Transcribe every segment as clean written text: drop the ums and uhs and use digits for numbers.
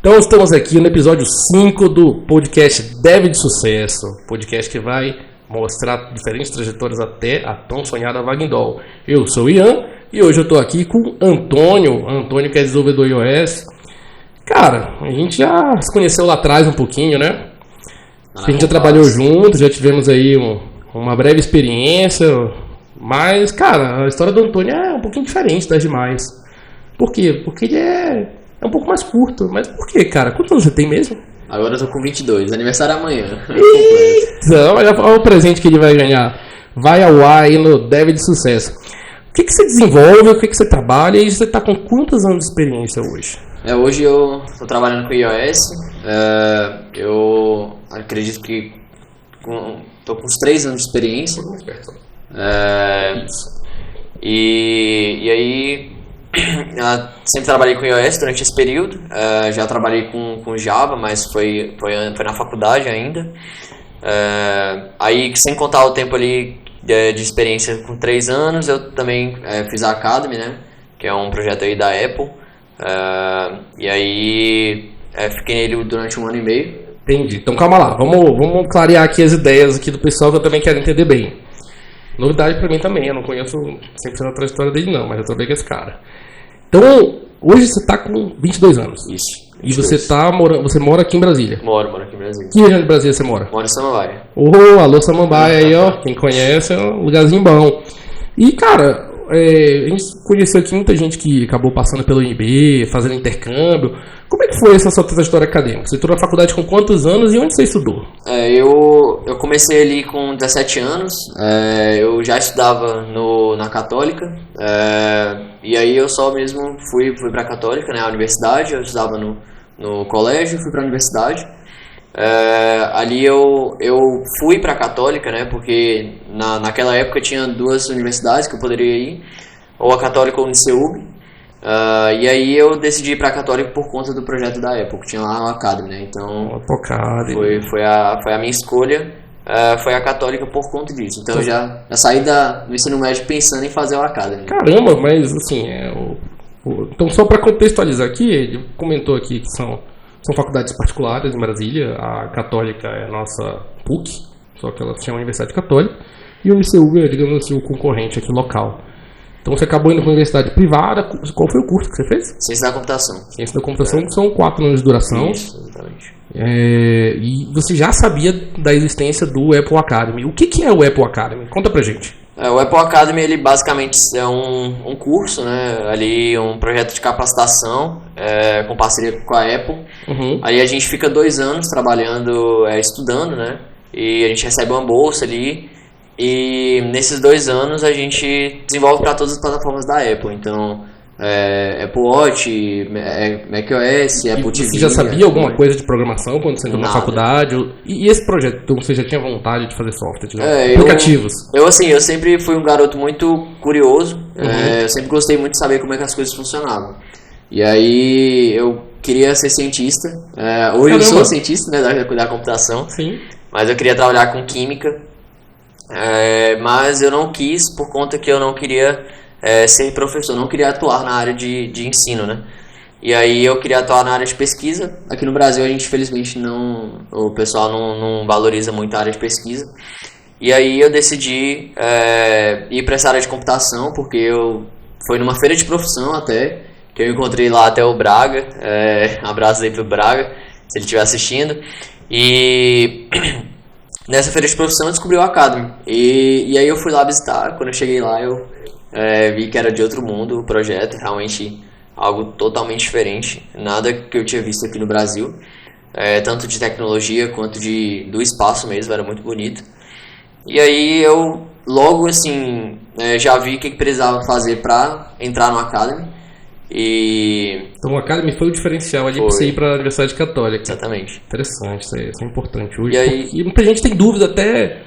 Então estamos aqui no episódio 5 do podcast Dev de Sucesso, podcast que vai mostrar diferentes trajetórias até a tão sonhada vaga em dólar. Eu sou o Ian e hoje eu estou aqui com o Antônio que é desenvolvedor iOS. Cara, a gente já se conheceu lá atrás um pouquinho, né? A gente já trabalhou junto, já tivemos aí uma breve experiência, mas, cara, a história do Antônio é um pouquinho diferente das demais. Por quê? Porque ele é um pouco mais curto. Mas por quê, cara? Quantos anos você tem mesmo? Agora eu tô com 22, aniversário amanhã. Então, olha o presente que ele vai ganhar. Vai ao ar aí no Dev de Sucesso. O que você desenvolve, o que você trabalha e você tá com quantos anos de experiência hoje? Hoje eu tô trabalhando com iOS. Eu acredito que tô com uns 3 anos de experiência. E aí... sempre trabalhei com iOS durante esse período, já trabalhei com Java, mas foi na faculdade ainda. Aí, sem contar o tempo ali de experiência com 3 anos, eu também fiz a Academy, né, que é um projeto aí da Apple. E aí fiquei nele durante 1 ano e meio. Entendi, então calma lá, vamos clarear aqui as ideias aqui do pessoal que eu também quero entender bem. Novidade pra mim também, eu não conheço 100% da trajetória dele não, mas eu trabalhei com esse cara. Então, hoje você tá com 22 anos. Isso. 22. E você mora aqui em Brasília? Moro aqui em Brasília. Que região de Brasília você mora? Moro em Samambaia. Alô Samambaia aí, ó. Quem conhece é um lugarzinho bom. E, cara, a gente conheceu aqui muita gente que acabou passando pelo IB, fazendo intercâmbio. Como é que foi essa sua trajetória acadêmica? Você entrou na faculdade com quantos anos e onde você estudou? Eu comecei ali com 17 anos. Eu já estudava na Católica. E aí eu só mesmo fui para a Católica, né, a universidade. Eu estudava no colégio, fui para a universidade. Ali eu fui para a Católica, né, porque naquela época tinha 2 universidades que eu poderia ir, ou a Católica ou o Uniceub. E aí eu decidi ir para a Católica por conta do projeto da Apple, que tinha lá no Academy, né, então foi a minha escolha, foi a Católica por conta disso. Então eu já saí do ensino médio pensando em fazer o Academy. Caramba, mas assim, então só para contextualizar aqui, ele comentou aqui que são faculdades particulares em Brasília. A Católica é a nossa PUC, só que ela se chama Universidade Católica, e o UniceuB é, digamos assim, o concorrente aqui local. Então você acabou indo para uma universidade privada. Qual foi o curso que você fez? Ciência da computação. Ciência da computação, são 4 anos de duração. Isso, exatamente. E você já sabia da existência do Apple Academy. O que é o Apple Academy? Conta pra gente. O Apple Academy, ele basicamente é um curso, né, ali um projeto de capacitação com parceria com a Apple. Uhum. Aí a gente fica 2 anos trabalhando, estudando, né, e a gente recebe uma bolsa ali, e nesses 2 anos a gente desenvolve para todas as plataformas da Apple. Então Apple Watch, macOS, Apple TV. Você já sabia alguma coisa de programação quando você entrou na faculdade? E esse projeto, então você já tinha vontade de fazer software, aplicativos? Eu sempre fui um garoto muito curioso. Eu sempre gostei muito de saber como é que as coisas funcionavam. E aí eu queria ser cientista. Hoje eu sou cientista, né, da computação. Sim. Mas eu queria trabalhar com química. Mas eu não quis por conta que eu não queria ser professor, não queria atuar na área de ensino, né? E aí eu queria atuar na área de pesquisa. Aqui no Brasil a gente, infelizmente, o pessoal não valoriza muito a área de pesquisa. E aí eu decidi ir para essa área de computação, porque foi numa feira de profissão até, que eu encontrei lá até o Braga. Um abraço aí pro Braga, se ele estiver assistindo. E nessa feira de profissão eu descobri o Academy. E aí eu fui lá visitar. Quando eu cheguei lá eu vi que era de outro mundo o projeto, realmente algo totalmente diferente, nada que eu tinha visto aqui no Brasil, tanto de tecnologia quanto do espaço mesmo, era muito bonito. E aí eu logo assim já vi o que precisava fazer para entrar no Academy. Então o Academy foi o diferencial ali para você ir para a Universidade Católica. Exatamente. Interessante, isso é importante hoje. E aí, muita gente tem dúvida até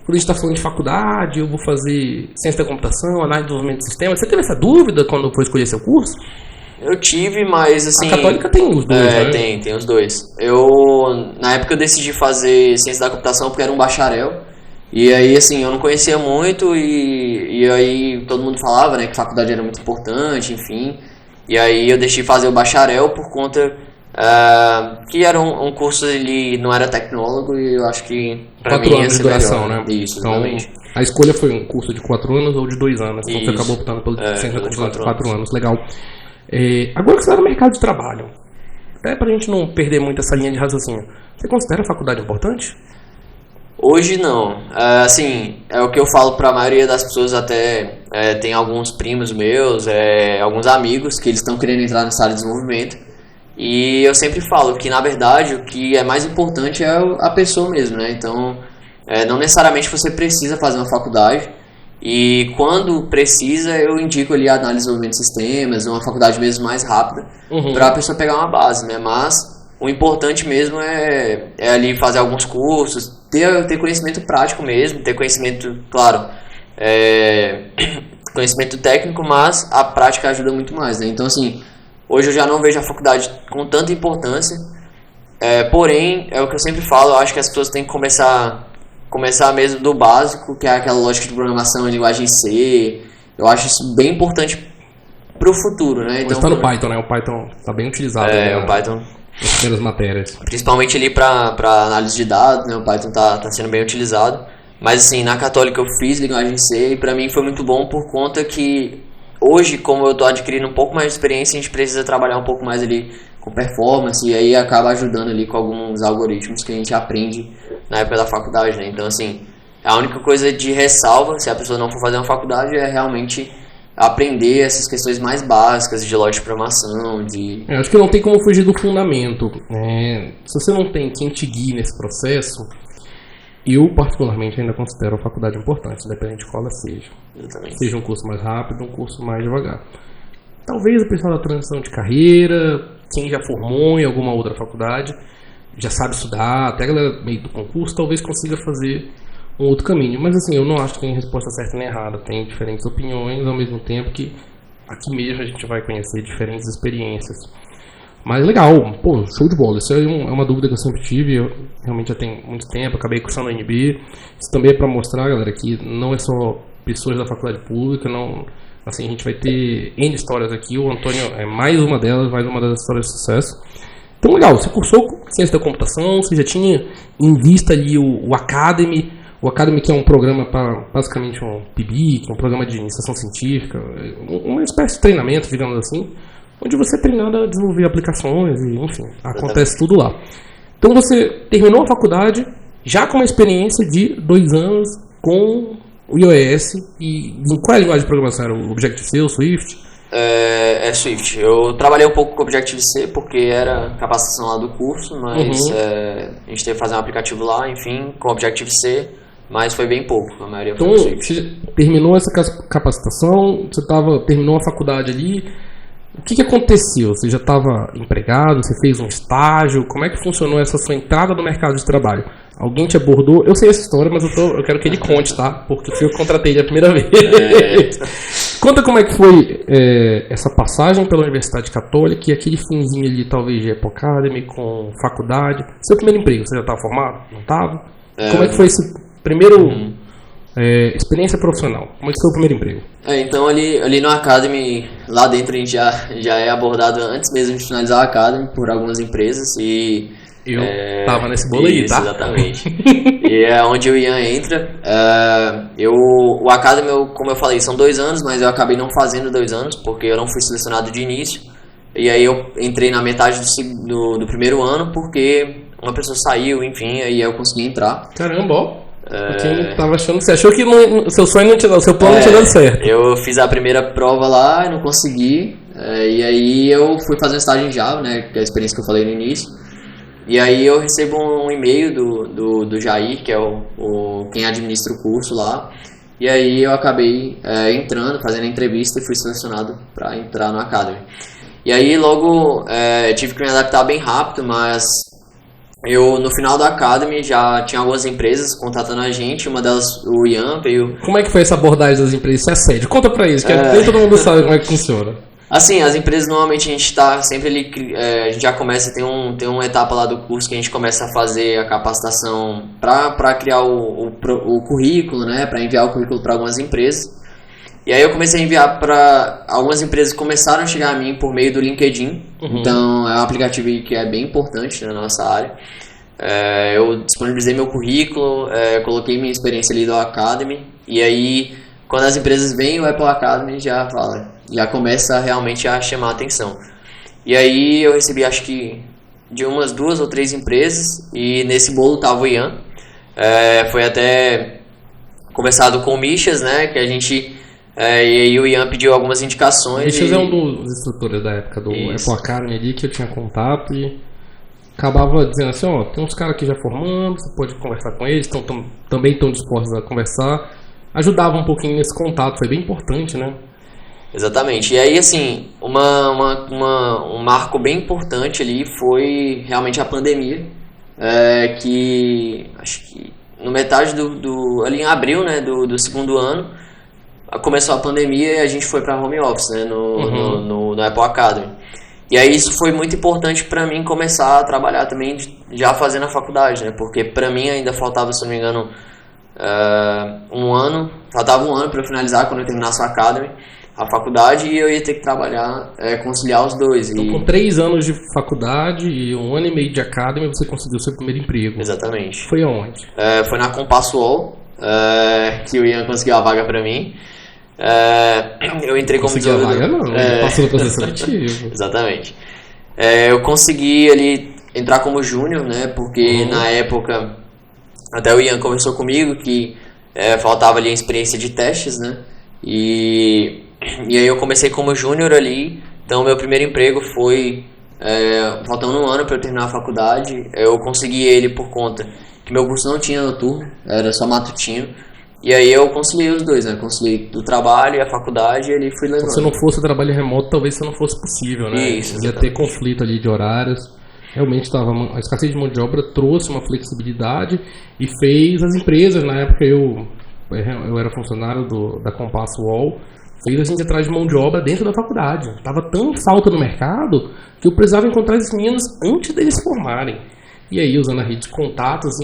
quando a gente está falando de faculdade, eu vou fazer ciência da computação, análise de desenvolvimento de sistemas. Você teve essa dúvida quando foi escolher seu curso? Eu tive, mas assim... A Católica tem os dois, né? Tem os dois. Na época eu decidi fazer ciência da computação porque era um bacharel. E aí, assim, eu não conhecia muito e aí todo mundo falava, né, que faculdade era muito importante, enfim. E aí eu deixei fazer o bacharel por conta Que era um curso, ele não era tecnólogo e eu acho que pra 4 mim anos de duração, né? Isso, então, exatamente. A escolha foi um curso de 4 anos ou de 2 anos? Então você Isso. acabou optando pelo ciência da computação de 4 anos. anos. Legal. Agora que você está no mercado de trabalho, até pra gente não perder muito essa linha de raciocínio, você considera a faculdade importante? Hoje não. Assim, é o que eu falo pra maioria das pessoas, até tem alguns primos meus, alguns amigos que eles estão querendo entrar nessa área de desenvolvimento. E eu sempre falo que, na verdade, o que é mais importante é a pessoa mesmo, né? Então, não necessariamente você precisa fazer uma faculdade. E quando precisa, eu indico ali a análise de desenvolvimento de sistemas, uma faculdade mesmo mais rápida, para a pessoa pegar uma base, né? Mas o importante mesmo é ali fazer alguns cursos, ter conhecimento prático mesmo, ter conhecimento, claro, conhecimento técnico, mas a prática ajuda muito mais, né? Então, assim, hoje eu já não vejo a faculdade com tanta importância, porém, é o que eu sempre falo, eu acho que as pessoas têm que começar mesmo do básico, que é aquela lógica de programação em linguagem C. Eu acho isso bem importante pro futuro, né? Então, está no Python, né? O Python está bem utilizado. O Python, nas primeiras matérias. Principalmente ali para análise de dados, né? O Python tá sendo bem utilizado. Mas assim, na Católica eu fiz linguagem C e para mim foi muito bom por conta que hoje, como eu tô adquirindo um pouco mais de experiência, a gente precisa trabalhar um pouco mais ali com performance e aí acaba ajudando ali com alguns algoritmos que a gente aprende na época da faculdade, né? Então, assim, a única coisa de ressalva, se a pessoa não for fazer uma faculdade, é realmente aprender essas questões mais básicas de lógica de programação, Eu acho que não tem como fugir do fundamento. Se você não tem quem te guie nesse processo, eu particularmente ainda considero a faculdade importante, independente de qual ela seja. Exatamente. Seja um curso mais rápido, um curso mais devagar. Talvez o pessoal da transição de carreira, quem já formou em alguma outra faculdade, já sabe estudar, até a galera meio do concurso, talvez consiga fazer um outro caminho. Mas assim, eu não acho que tem resposta certa nem errada. Tem diferentes opiniões, ao mesmo tempo que aqui mesmo a gente vai conhecer diferentes experiências. Mas legal, pô, show de bola. Isso é uma dúvida que eu sempre tive, eu realmente já tenho muito tempo, acabei cursando a UNB. Isso também é para mostrar, galera, que não é só pessoas da faculdade pública, não... Assim, a gente vai ter N histórias aqui, o Antônio é mais uma delas, mais uma das histórias de sucesso. Então, legal, você cursou ciência da computação, você já tinha em vista ali o Academy. O Academy, que é um programa para, basicamente, um PIBIC, um programa de iniciação científica, uma espécie de treinamento, digamos assim, onde você é treinado a desenvolver aplicações e, enfim, acontece tudo lá. Então, você terminou a faculdade já com uma experiência de 2 anos com o iOS. E qual é a linguagem de programação? Era o Objective-C, o Swift? É Swift. Eu trabalhei um pouco com Objective-C porque era capacitação lá do curso, mas a gente teve que fazer um aplicativo lá, enfim, com Objective-C, mas foi bem pouco, a maioria foi então, Swift. Você terminou essa capacitação, terminou a faculdade ali, o que aconteceu? Você já estava empregado, você fez um estágio, como é que funcionou essa sua entrada no mercado de trabalho? Alguém te abordou? Eu sei essa história, mas eu quero que ele conte, tá? Porque eu contratei ele a primeira vez. Conta como é que foi essa passagem pela Universidade Católica e aquele finzinho ali, talvez, de Apple Academy, com faculdade. Seu primeiro emprego, você já estava formado? Não estava? Como é que foi esse primeiro experiência profissional? Como é que foi o primeiro emprego? Então, ali no Academy, lá dentro a gente já é abordado antes mesmo de finalizar o Academy por algumas empresas e... Eu tava nesse bolo aí, tá? Exatamente. E é onde o Ian entra. O Academy, como eu falei, são 2 anos, mas eu acabei não fazendo 2 anos, porque eu não fui selecionado de início. E aí eu entrei na metade do primeiro ano, porque uma pessoa saiu, enfim, aí eu consegui entrar. Caramba, ó. Quem tava achando, você achou que o seu sonho não tinha dado, o seu plano não tinha dado certo. Eu fiz a primeira prova lá e não consegui. E aí eu fui fazer um estágio em Java, né, que é a experiência que eu falei no início. E aí eu recebo um e-mail do Jair, que é quem administra o curso lá. E aí eu acabei entrando, fazendo a entrevista e fui selecionado para entrar no Academy. E aí logo tive que me adaptar bem rápido, mas no final do Academy já tinha algumas empresas contatando a gente, uma delas o Ian veio... Como é que foi essa abordagem das empresas? Isso é sério? Conta pra eles, que nem todo mundo sabe como é que funciona. Assim, as empresas normalmente a gente tá sempre ali, a gente já começa, tem uma etapa lá do curso que a gente começa a fazer a capacitação para criar o currículo, né, para enviar o currículo para algumas empresas. E aí eu comecei a enviar para algumas empresas que começaram a chegar a mim por meio do LinkedIn. Então é um aplicativo que é bem importante na nossa área. Eu disponibilizei meu currículo, coloquei minha experiência ali do Academy. E aí, quando as empresas veem o Apple Academy, já começa realmente a chamar a atenção. E aí eu recebi, acho que, de umas 2 ou 3 empresas. E nesse bolo estava o Ian. Foi até conversado com o Michas, né, que a gente... e aí o Ian pediu algumas indicações. Michas é um dos instrutores da época do Apple Academy ali, que eu tinha contato e acabava dizendo assim, tem uns caras aqui já formando, você pode conversar com eles, também estão dispostos a conversar. Ajudava um pouquinho nesse contato, foi bem importante, né? Exatamente. E aí, assim, um marco bem importante ali foi realmente a pandemia, que acho que no metade ali em abril, né, do segundo ano, começou a pandemia e a gente foi para home office, né, no Apple Academy. E aí isso foi muito importante para mim começar a trabalhar também já fazendo a faculdade, né, porque para mim ainda faltava, se não me engano, faltava um ano para eu finalizar quando eu terminasse a Academy, a faculdade, e eu ia ter que trabalhar, conciliar os dois. Então, com 3 anos de faculdade e 1 ano e meio de Academy, você conseguiu seu primeiro emprego. Exatamente. Foi aonde? Foi na Compass UOL, que o Ian conseguiu a vaga para mim. Eu entrei como desenvolvedor. Consegui a vaga não, passou no processo seletivo. Exatamente. Eu consegui ali entrar como júnior, né, porque na época, até o Ian conversou comigo que faltava ali a experiência de testes, né, e aí eu comecei como júnior ali. Então meu primeiro emprego foi faltando 1 ano para eu terminar a faculdade. Eu consegui ele por conta que meu curso não tinha noturno, era só matutino. E aí eu conciliei os dois, né? Conciliei o trabalho e a faculdade, e ali fui levando. Se não fosse trabalho remoto, talvez isso não fosse possível, né? Isso, ia ter conflito ali de horários. Realmente a escassez de mão de obra trouxe uma flexibilidade e fez as empresas, na época eu era funcionário da Compass UOL, fez a gente atrás de mão de obra dentro da faculdade. Tava tão falta no mercado que eu precisava encontrar esses meninos antes deles se formarem. E aí, usando a rede de contatos,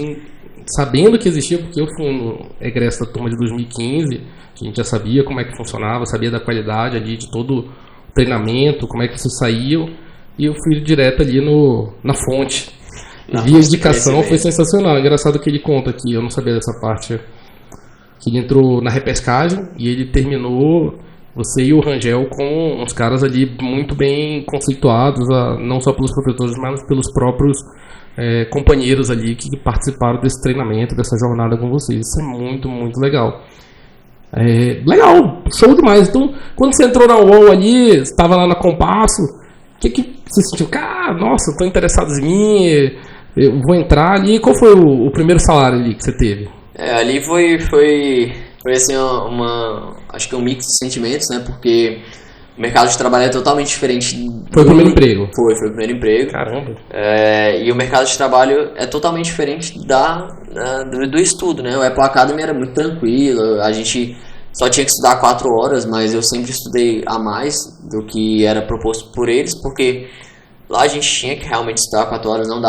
sabendo que existia, porque eu fui no egresso da turma de 2015, a gente já sabia como é que funcionava, sabia da qualidade ali de todo o treinamento, como é que vocês saíam, e eu fui direto ali na fonte. Vi a indicação, foi sensacional. Engraçado que ele conta aqui, eu não sabia dessa parte, que ele entrou na repescagem e ele terminou, você e o Rangel, com uns caras ali muito bem conceituados, não só pelos professores, mas pelos próprios companheiros ali que participaram desse treinamento, dessa jornada com vocês. Isso é muito, muito legal. Legal, show demais. Então, quando você entrou na UOL ali, estava lá na Compasso, o que você sentiu? Cara, nossa, estou interessado em mim, eu vou entrar ali. Qual foi o primeiro salário ali que você teve? Ali foi assim, acho que um mix de sentimentos, né, porque o mercado de trabalho é totalmente diferente. Foi o primeiro emprego? Foi o primeiro emprego. Caramba. E o mercado de trabalho é totalmente diferente do estudo, né? O Apple Academy era muito tranquilo, a gente só tinha que estudar 4 horas, mas eu sempre estudei a mais do que era proposto por eles, porque lá a gente tinha que realmente estudar 4 horas, não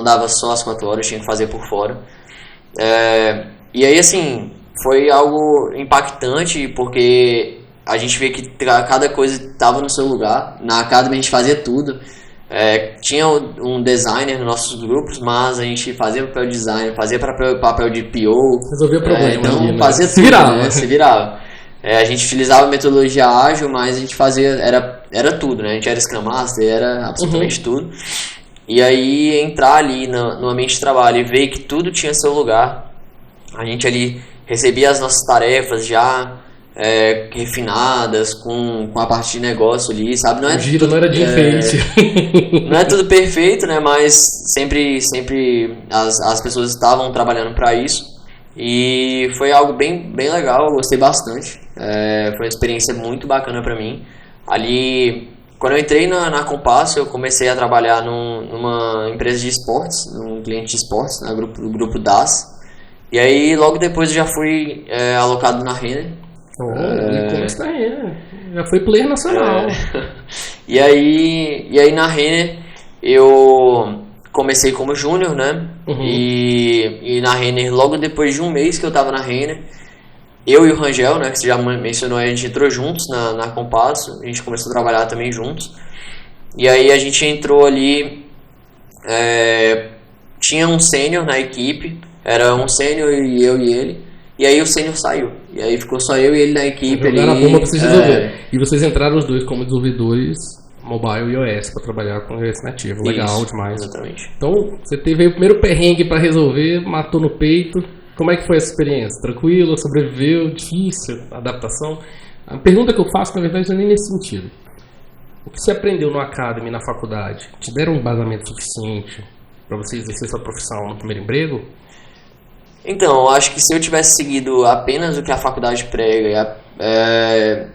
dava só as 4 horas, tinha que fazer por fora. E aí, assim, foi algo impactante, porque a gente vê que cada coisa estava no seu lugar. Na Academy a gente fazia tudo. Tinha um designer nos nossos grupos, mas a gente fazia papel de designer, fazia papel de PO. Resolvia o problema. Então ali, né? fazia tudo, se virava. A gente utilizava metodologia ágil, mas a gente fazia, era tudo, né? A gente era Scrum Master, era absolutamente tudo. E aí entrar ali no ambiente de trabalho e ver que tudo tinha seu lugar. A gente ali recebia as nossas tarefas já refinadas, com a parte de negócio ali, sabe? O giro não era de enfeite. Não é tudo perfeito, né? Mas sempre as pessoas estavam trabalhando para isso. E foi algo bem, bem legal, eu gostei bastante. Foi uma experiência muito bacana para mim. Ali, quando eu entrei na Compass, eu comecei a trabalhar numa empresa de esportes, num cliente de esportes, né? Grupo DAS. E aí, logo depois, eu já fui alocado na Renner. E-commerce da Renner. Já foi player nacional. E aí na Renner eu comecei como júnior, né? E na Renner, logo depois de um mês que eu tava na Renner, eu e o Rangel, né, que você já mencionou, a gente entrou juntos na Compasso, a gente começou a trabalhar também juntos. E aí a gente entrou ali, tinha um sênior na equipe, era um sênior e eu e ele, e aí o sênior saiu. E aí ficou só eu e ele na equipe. Jogaram a bomba pra vocês resolverem. E vocês entraram os dois como desenvolvedores mobile e iOS para trabalhar com iOS nativo. Legal demais. Exatamente. Então, você teve aí o primeiro perrengue para resolver, matou no peito. Como é que foi essa experiência? Tranquilo? Sobreviveu? Difícil? Adaptação? A pergunta que eu faço, na verdade, não é nem nesse sentido. O que você aprendeu no Academy, na faculdade? Te deram um embasamento suficiente para você exercer sua profissão no primeiro emprego? Então, eu acho que se eu tivesse seguido apenas o que a faculdade prega,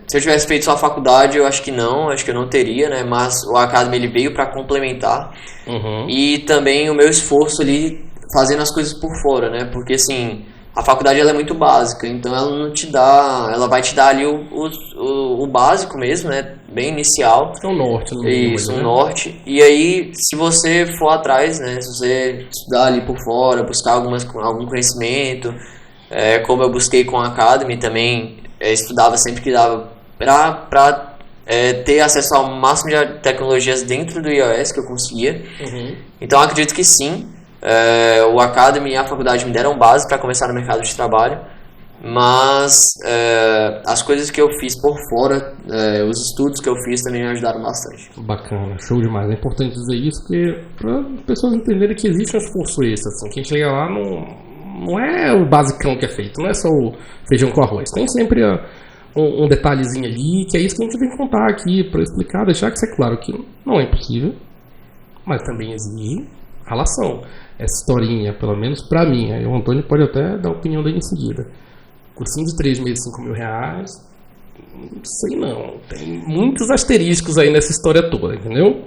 se eu tivesse feito só a faculdade, eu acho que eu não teria, né? Mas o Academy ele veio para complementar. E também o meu esforço ali fazendo as coisas por fora, né? Porque assim, a faculdade ela é muito básica, então ela não te dá, ela vai te dar ali o básico mesmo, né? Bem inicial. É o norte, no mínimo. Isso, o norte. E aí, se você for atrás, né? Se você estudar ali por fora, buscar algum conhecimento, como eu busquei com a Academy também, estudava sempre que dava para ter acesso ao máximo de tecnologias dentro do iOS que eu conseguia. Então, eu acredito que sim. O Academy e a faculdade me deram base para começar no mercado de trabalho, mas as coisas que eu fiz por fora, os estudos que eu fiz também me ajudaram bastante. Bacana, show demais. É importante dizer isso porque para as pessoas entenderem que existe um esforço extra, assim, que a gente chega lá não é o basicão que é feito, não é só o feijão com arroz, tem sempre um detalhezinho ali, que é isso que a gente tem que contar aqui para explicar, deixar que isso é claro que não é impossível, mas também exige relação. Essa historinha, pelo menos pra mim, aí o Antônio pode até dar a opinião dele em seguida. Cursinho de 3 meses, R$5.000, não sei não, tem muitos asteriscos aí nessa história toda, entendeu?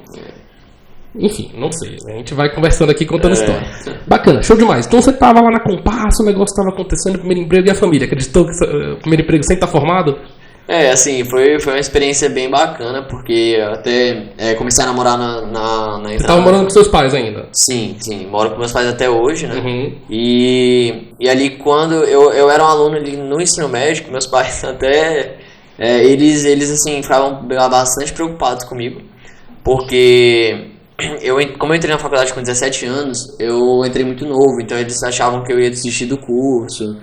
Enfim, não sei, a gente vai conversando aqui contando história. Bacana, show demais. Então você tava lá na Compasso, o negócio tava acontecendo, o primeiro emprego e a família, acreditou que o primeiro emprego sem estar formado? Assim, foi uma experiência bem bacana, porque até comecei a namorar na Você tava morando com seus pais ainda? Sim, moro com meus pais até hoje, né? E ali quando eu era um aluno ali no ensino médio, meus pais até, eles assim, ficavam bastante preocupados comigo, porque como eu entrei na faculdade com 17 anos, eu entrei muito novo, então eles achavam que eu ia desistir do curso.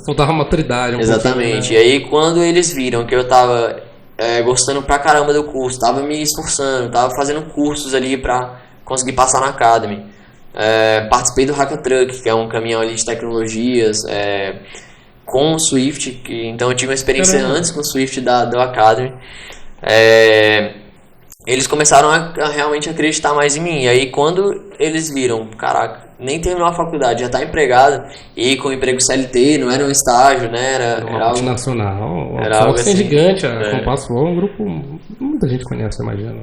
Faltava maturidade. Exatamente. Pouquinho, né? E aí quando eles viram que eu tava gostando pra caramba do curso, tava me esforçando, tava fazendo cursos ali pra conseguir passar na Academy, participei do Hackathruck, que é um caminhão ali de tecnologias, com o Swift, então eu tive uma experiência antes com o Swift do Academy. Eles começaram a realmente acreditar mais em mim. E aí quando eles viram, caraca, nem terminou a faculdade, já tá empregado, e com emprego CLT, não era um estágio, né? Era uma multinacional, era algo assim, gigante, a Compasso é um grupo, muita gente conhece, imagina.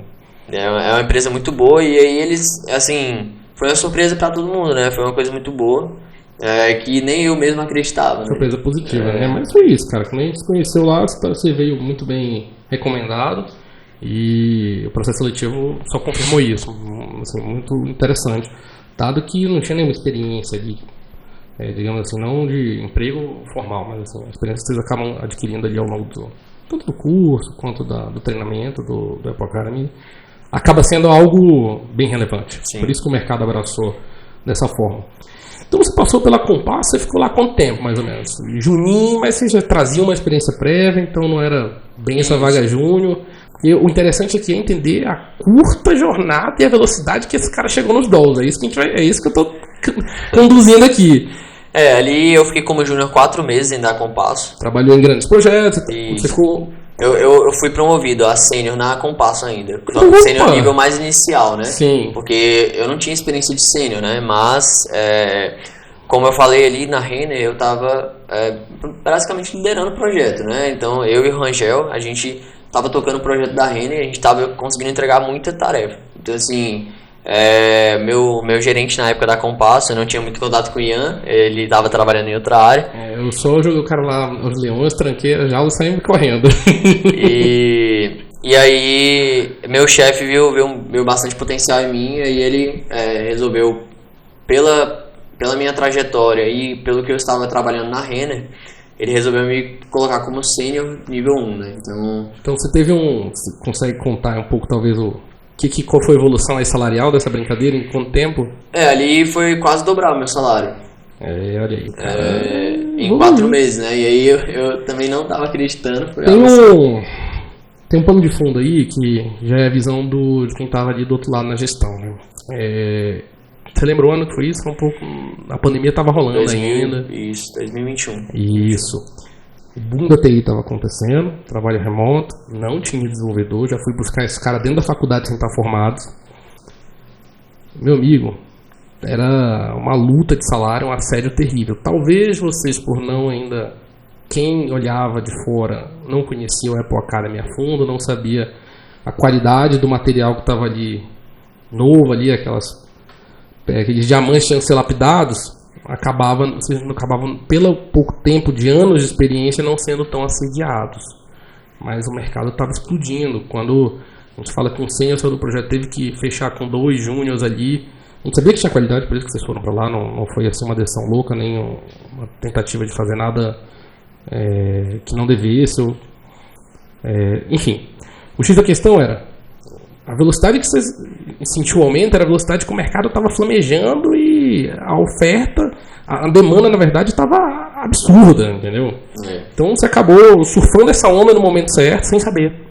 É uma empresa muito boa, e aí eles, assim, foi uma surpresa pra todo mundo, né? Foi uma coisa muito boa, que nem eu mesmo acreditava. Surpresa positiva, né? Mas foi isso, cara, quando a gente se conheceu lá, você veio muito bem recomendado, e o processo seletivo só confirmou isso, assim, muito interessante. Dado que não tinha nenhuma experiência ali, digamos assim, não de emprego formal, mas assim, a experiência que vocês acabam adquirindo ali ao longo tanto do curso quanto do treinamento do Apple Academy, acaba sendo algo bem relevante. Sim. Por isso que o mercado abraçou dessa forma. Então você passou pela Compasso, você ficou lá quanto tempo, mais ou menos? Juninho, mas você já trazia uma experiência prévia, então não era bem essa vaga júnior. E o interessante aqui é entender a curta jornada e a velocidade que esse cara chegou nos dolls. É isso que eu tô conduzindo aqui. Ali eu fiquei como júnior 4 meses ainda na Compasso. Trabalhou em grandes projetos, você ficou... Eu fui promovido a sênior na Compasso ainda. Sênior nível mais inicial, né? Sim. Porque eu não tinha experiência de sênior, né? Mas, como eu falei ali na Renner, eu tava basicamente liderando o projeto, né? Então eu e o Rangel, a gente tava tocando o projeto da Renner e a gente tava conseguindo entregar muita tarefa. Então assim, meu gerente na época da Compasso, eu não tinha muito contato com o Ian, ele tava trabalhando em outra área. Eu só joguei o cara lá, os leões, tranquei, já saímos correndo. E aí, meu chefe viu bastante potencial em mim, e ele resolveu, pela minha trajetória e pelo que eu estava trabalhando na Renner, ele resolveu me colocar como sênior nível 1, né? Então você teve você consegue contar um pouco, talvez, qual foi a evolução aí salarial dessa brincadeira, em quanto tempo? Ali foi quase dobrar o meu salário. Olha aí, cara. Em 4 meses, né? E aí eu também não tava acreditando. Tem um pano de fundo aí que já é a visão de quem tava ali do outro lado na gestão, né? Você lembra o ano que foi isso? Foi um pouco... A pandemia tava rolando ainda. Isso, 2021. Isso. O boom da TI tava acontecendo, trabalho remoto, não tinha desenvolvedor, já fui buscar esse cara dentro da faculdade sem estar formado. Meu amigo, era uma luta de salário, um assédio terrível. Talvez vocês, por não ainda... Quem olhava de fora não conhecia o Apple Academy a fundo, não sabia a qualidade do material que estava ali novo, ali, aqueles diamantes tinham que ser lapidados, vocês acabavam, pelo pouco tempo de anos de experiência, não sendo tão assediados. Mas o mercado estava explodindo. Quando a gente fala que um sênior do projeto teve que fechar com 2 júniors ali, a gente sabia que tinha qualidade, por isso que vocês foram para lá, não foi assim uma decisão louca, nem uma tentativa de fazer nada que não devesse. Enfim, o X da questão era a velocidade que você sentiu o aumento, era a velocidade que o mercado estava flamejando e a oferta, a demanda na verdade estava absurda, entendeu? Então você acabou surfando essa onda no momento certo, sem saber.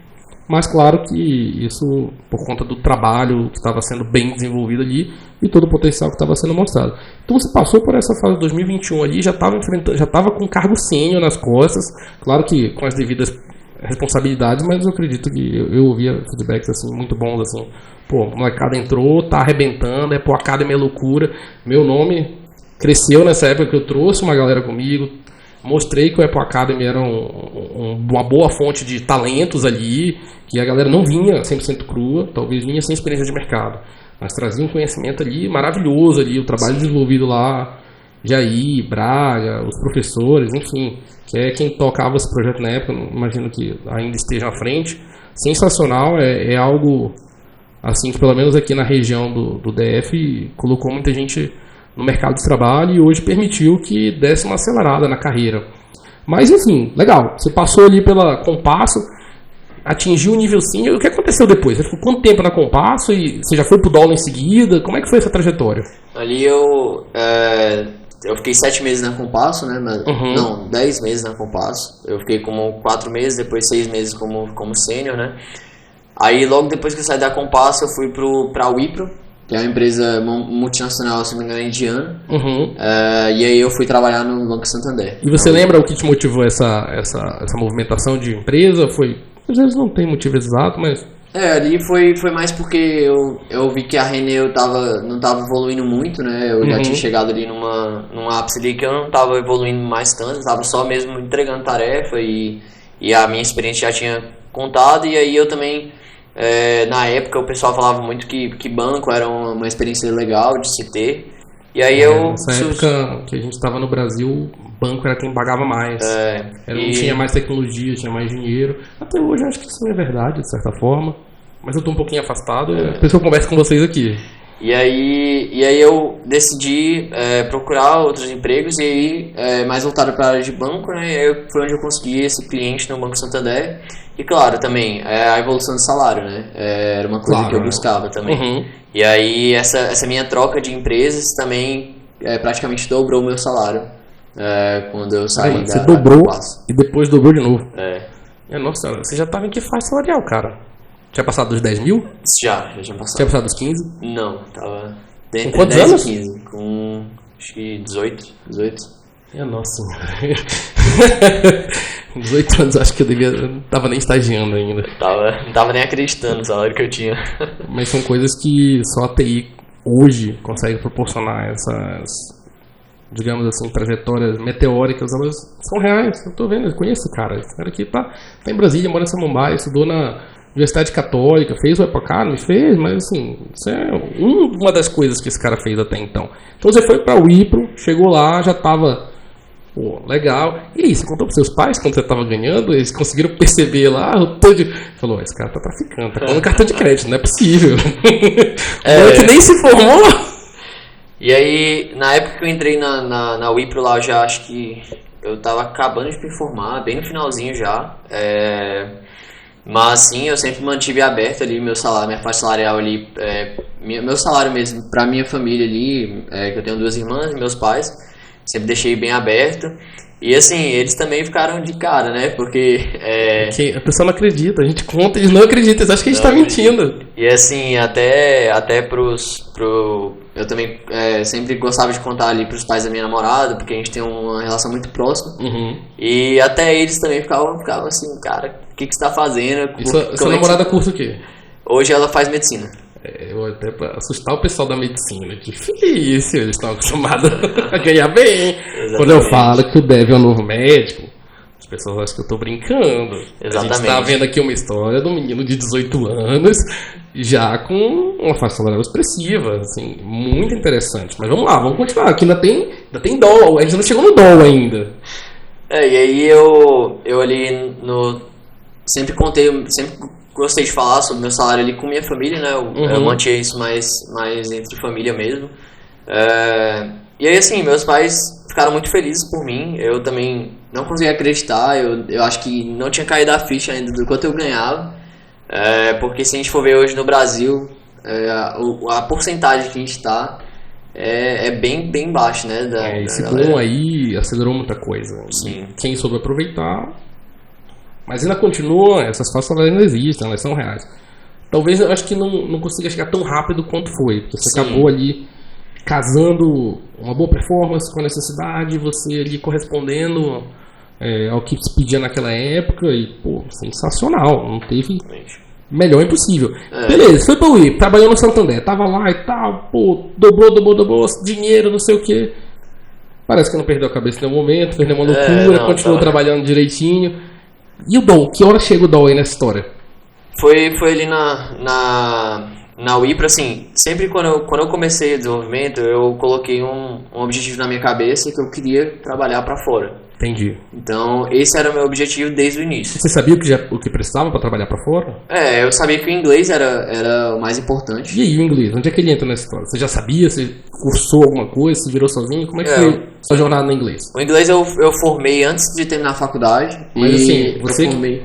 Mas claro que isso por conta do trabalho que estava sendo bem desenvolvido ali e todo o potencial que estava sendo mostrado. Então você passou por essa fase de 2021 ali, já estava com cargo sênior nas costas, claro que com as devidas responsabilidades, mas eu acredito que eu ouvia feedbacks assim, muito bons, assim, pô, a molecada entrou, tá arrebentando, Apple Academy é loucura, meu nome cresceu nessa época que eu trouxe uma galera comigo, mostrei que o Apple Academy era uma boa fonte de talentos ali, que a galera não vinha 100% crua, talvez vinha sem experiência de mercado, mas trazia um conhecimento ali maravilhoso ali, o trabalho desenvolvido lá, Jair, Braga, os professores, enfim, que é quem tocava esse projeto na época, imagino que ainda esteja à frente, sensacional, é algo assim que pelo menos aqui na região do DF colocou muita gente no mercado de trabalho e hoje permitiu que desse uma acelerada na carreira. Mas enfim, legal, você passou ali pela Compasso, atingiu o nível sênior, o que aconteceu depois? Você ficou quanto tempo na Compasso e você já foi pro Dolo em seguida? Como é que foi essa trajetória? Ali eu fiquei 7 meses na Compasso, né? Não, 10 meses na Compasso. Eu fiquei como 4 meses, depois 6 meses como sênior, né? Aí logo depois que eu saí da Compasso eu fui pra Wipro, que é uma empresa multinacional, se não me engano, indiana. E aí eu fui trabalhar no Banco Santander. E você lembra o que te motivou essa movimentação de empresa? Às vezes não tem motivo exato, mas... ali foi mais porque eu vi que a Renê não tava evoluindo muito, né? Eu já tinha chegado ali num ápice ali que eu não tava evoluindo mais tanto, eu tava só mesmo entregando tarefa e a minha experiência já tinha contado, e aí eu também... na época o pessoal falava muito que banco era uma experiência legal de se ter. E aí nessa época que a gente estava no Brasil, banco era quem pagava mais. Tinha mais tecnologia, tinha mais dinheiro. Até hoje eu acho que isso é verdade, de certa forma. Mas eu estou um pouquinho afastado, por isso que eu converso com vocês aqui. E aí eu decidi procurar outros empregos, e aí mais voltado para a área de banco, né? E aí foi onde eu consegui esse cliente no Banco Santander. E claro, também a evolução do salário, né? Era uma coisa que eu buscava também. E aí essa minha troca de empresas também praticamente dobrou o meu salário quando eu saí Você dobrou e depois dobrou de novo. Nossa, você já estava em que faixa salarial, cara? Tinha passado dos 10 mil? Já tinha passado. Tinha passado dos 15? Não, tava dentro com quantos 10 anos? e 15, com acho que 18. Nossa. 18 anos, acho que eu não tava nem estagiando ainda. Não tava nem acreditando no salário que eu tinha. Mas são coisas que só a TI hoje consegue proporcionar, essas, digamos assim, trajetórias meteóricas, elas são reais. Eu tô vendo, eu conheço o cara. Esse cara aqui tá em Brasília, mora em Samambaia, estudou na Universidade Católica, fez o Apple Academy, fez, mas assim, isso é uma das coisas que esse cara fez até então. Então você foi pra Wipro, chegou lá, já tava... Pô, legal. E aí, você contou pros seus pais quando você tava ganhando? Eles conseguiram perceber lá? Falou, esse cara tá traficando, tá com cartão de crédito, não é possível. Que nem se formou. E aí, na época que eu entrei na Wipro lá, eu já acho que... eu tava acabando de me formar, bem no finalzinho já. Mas sim, eu sempre mantive aberto ali meu salário, minha faixa salarial ali, meu salário mesmo pra minha família ali, que eu tenho 2 irmãs e meus pais, sempre deixei bem aberto. E assim, eles também ficaram de cara, né? Porque a pessoa não acredita, a gente conta, eles não acreditam, eles acham que a gente tá mentindo. E assim, até eu também sempre gostava de contar ali pros pais da minha namorada, porque a gente tem uma relação muito próxima. Uhum. E até eles também ficavam assim, cara, o que você tá fazendo? E sua namorada cursa o quê? Hoje ela faz medicina. Eu até pra assustar o pessoal da medicina, difícil, eles estão acostumados a ganhar bem. Exatamente. Quando eu falo que o Dev é o novo médico, as pessoas acham que eu tô brincando. Exatamente. A gente tá vendo aqui uma história de um menino de 18 anos, já com uma faixa salarial expressiva, assim, muito interessante. Mas vamos lá, vamos continuar, aqui ainda tem dó, a gente não chegou no dó ainda. E aí eu ali sempre gostei de falar sobre meu salário ali com minha família, né? Eu mantinha isso mais entre família mesmo. E aí, assim, meus pais ficaram muito felizes por mim. Eu também não conseguia acreditar. Eu acho que não tinha caído a ficha ainda do quanto eu ganhava. Porque se a gente for ver hoje no Brasil, a porcentagem que a gente tá é bem baixo, né? Esse boom aí acelerou muita coisa. Sim. Quem soube aproveitar... Mas ainda continua, essas faixas salariais não existem, elas são reais. Talvez eu acho que não consiga chegar tão rápido quanto foi, porque você acabou ali casando uma boa performance com a necessidade, você ali correspondendo ao que se pedia naquela época e, pô, sensacional, não teve melhor impossível. Beleza, foi pra UIP, trabalhou no Santander, tava lá e tal, pô, dobrou, dinheiro, não sei o que. Parece que não perdeu a cabeça em nenhum momento, fez nenhuma loucura, continuou trabalhando direitinho. E o Dom? Que hora chega o Dom aí nessa história? Foi ali na UIPRA, assim, sempre quando eu comecei o desenvolvimento, eu coloquei um objetivo na minha cabeça que eu queria trabalhar pra fora. Entendi. Então, esse era o meu objetivo desde o início. Você sabia o que precisava pra trabalhar pra fora? Eu sabia que o inglês era o mais importante. E aí, o inglês? Onde é que ele entra nessa história? Você já sabia? Você cursou alguma coisa? Você virou sozinho? Como é que foi sua jornada no inglês? O inglês eu formei antes de terminar a faculdade. Mas assim, você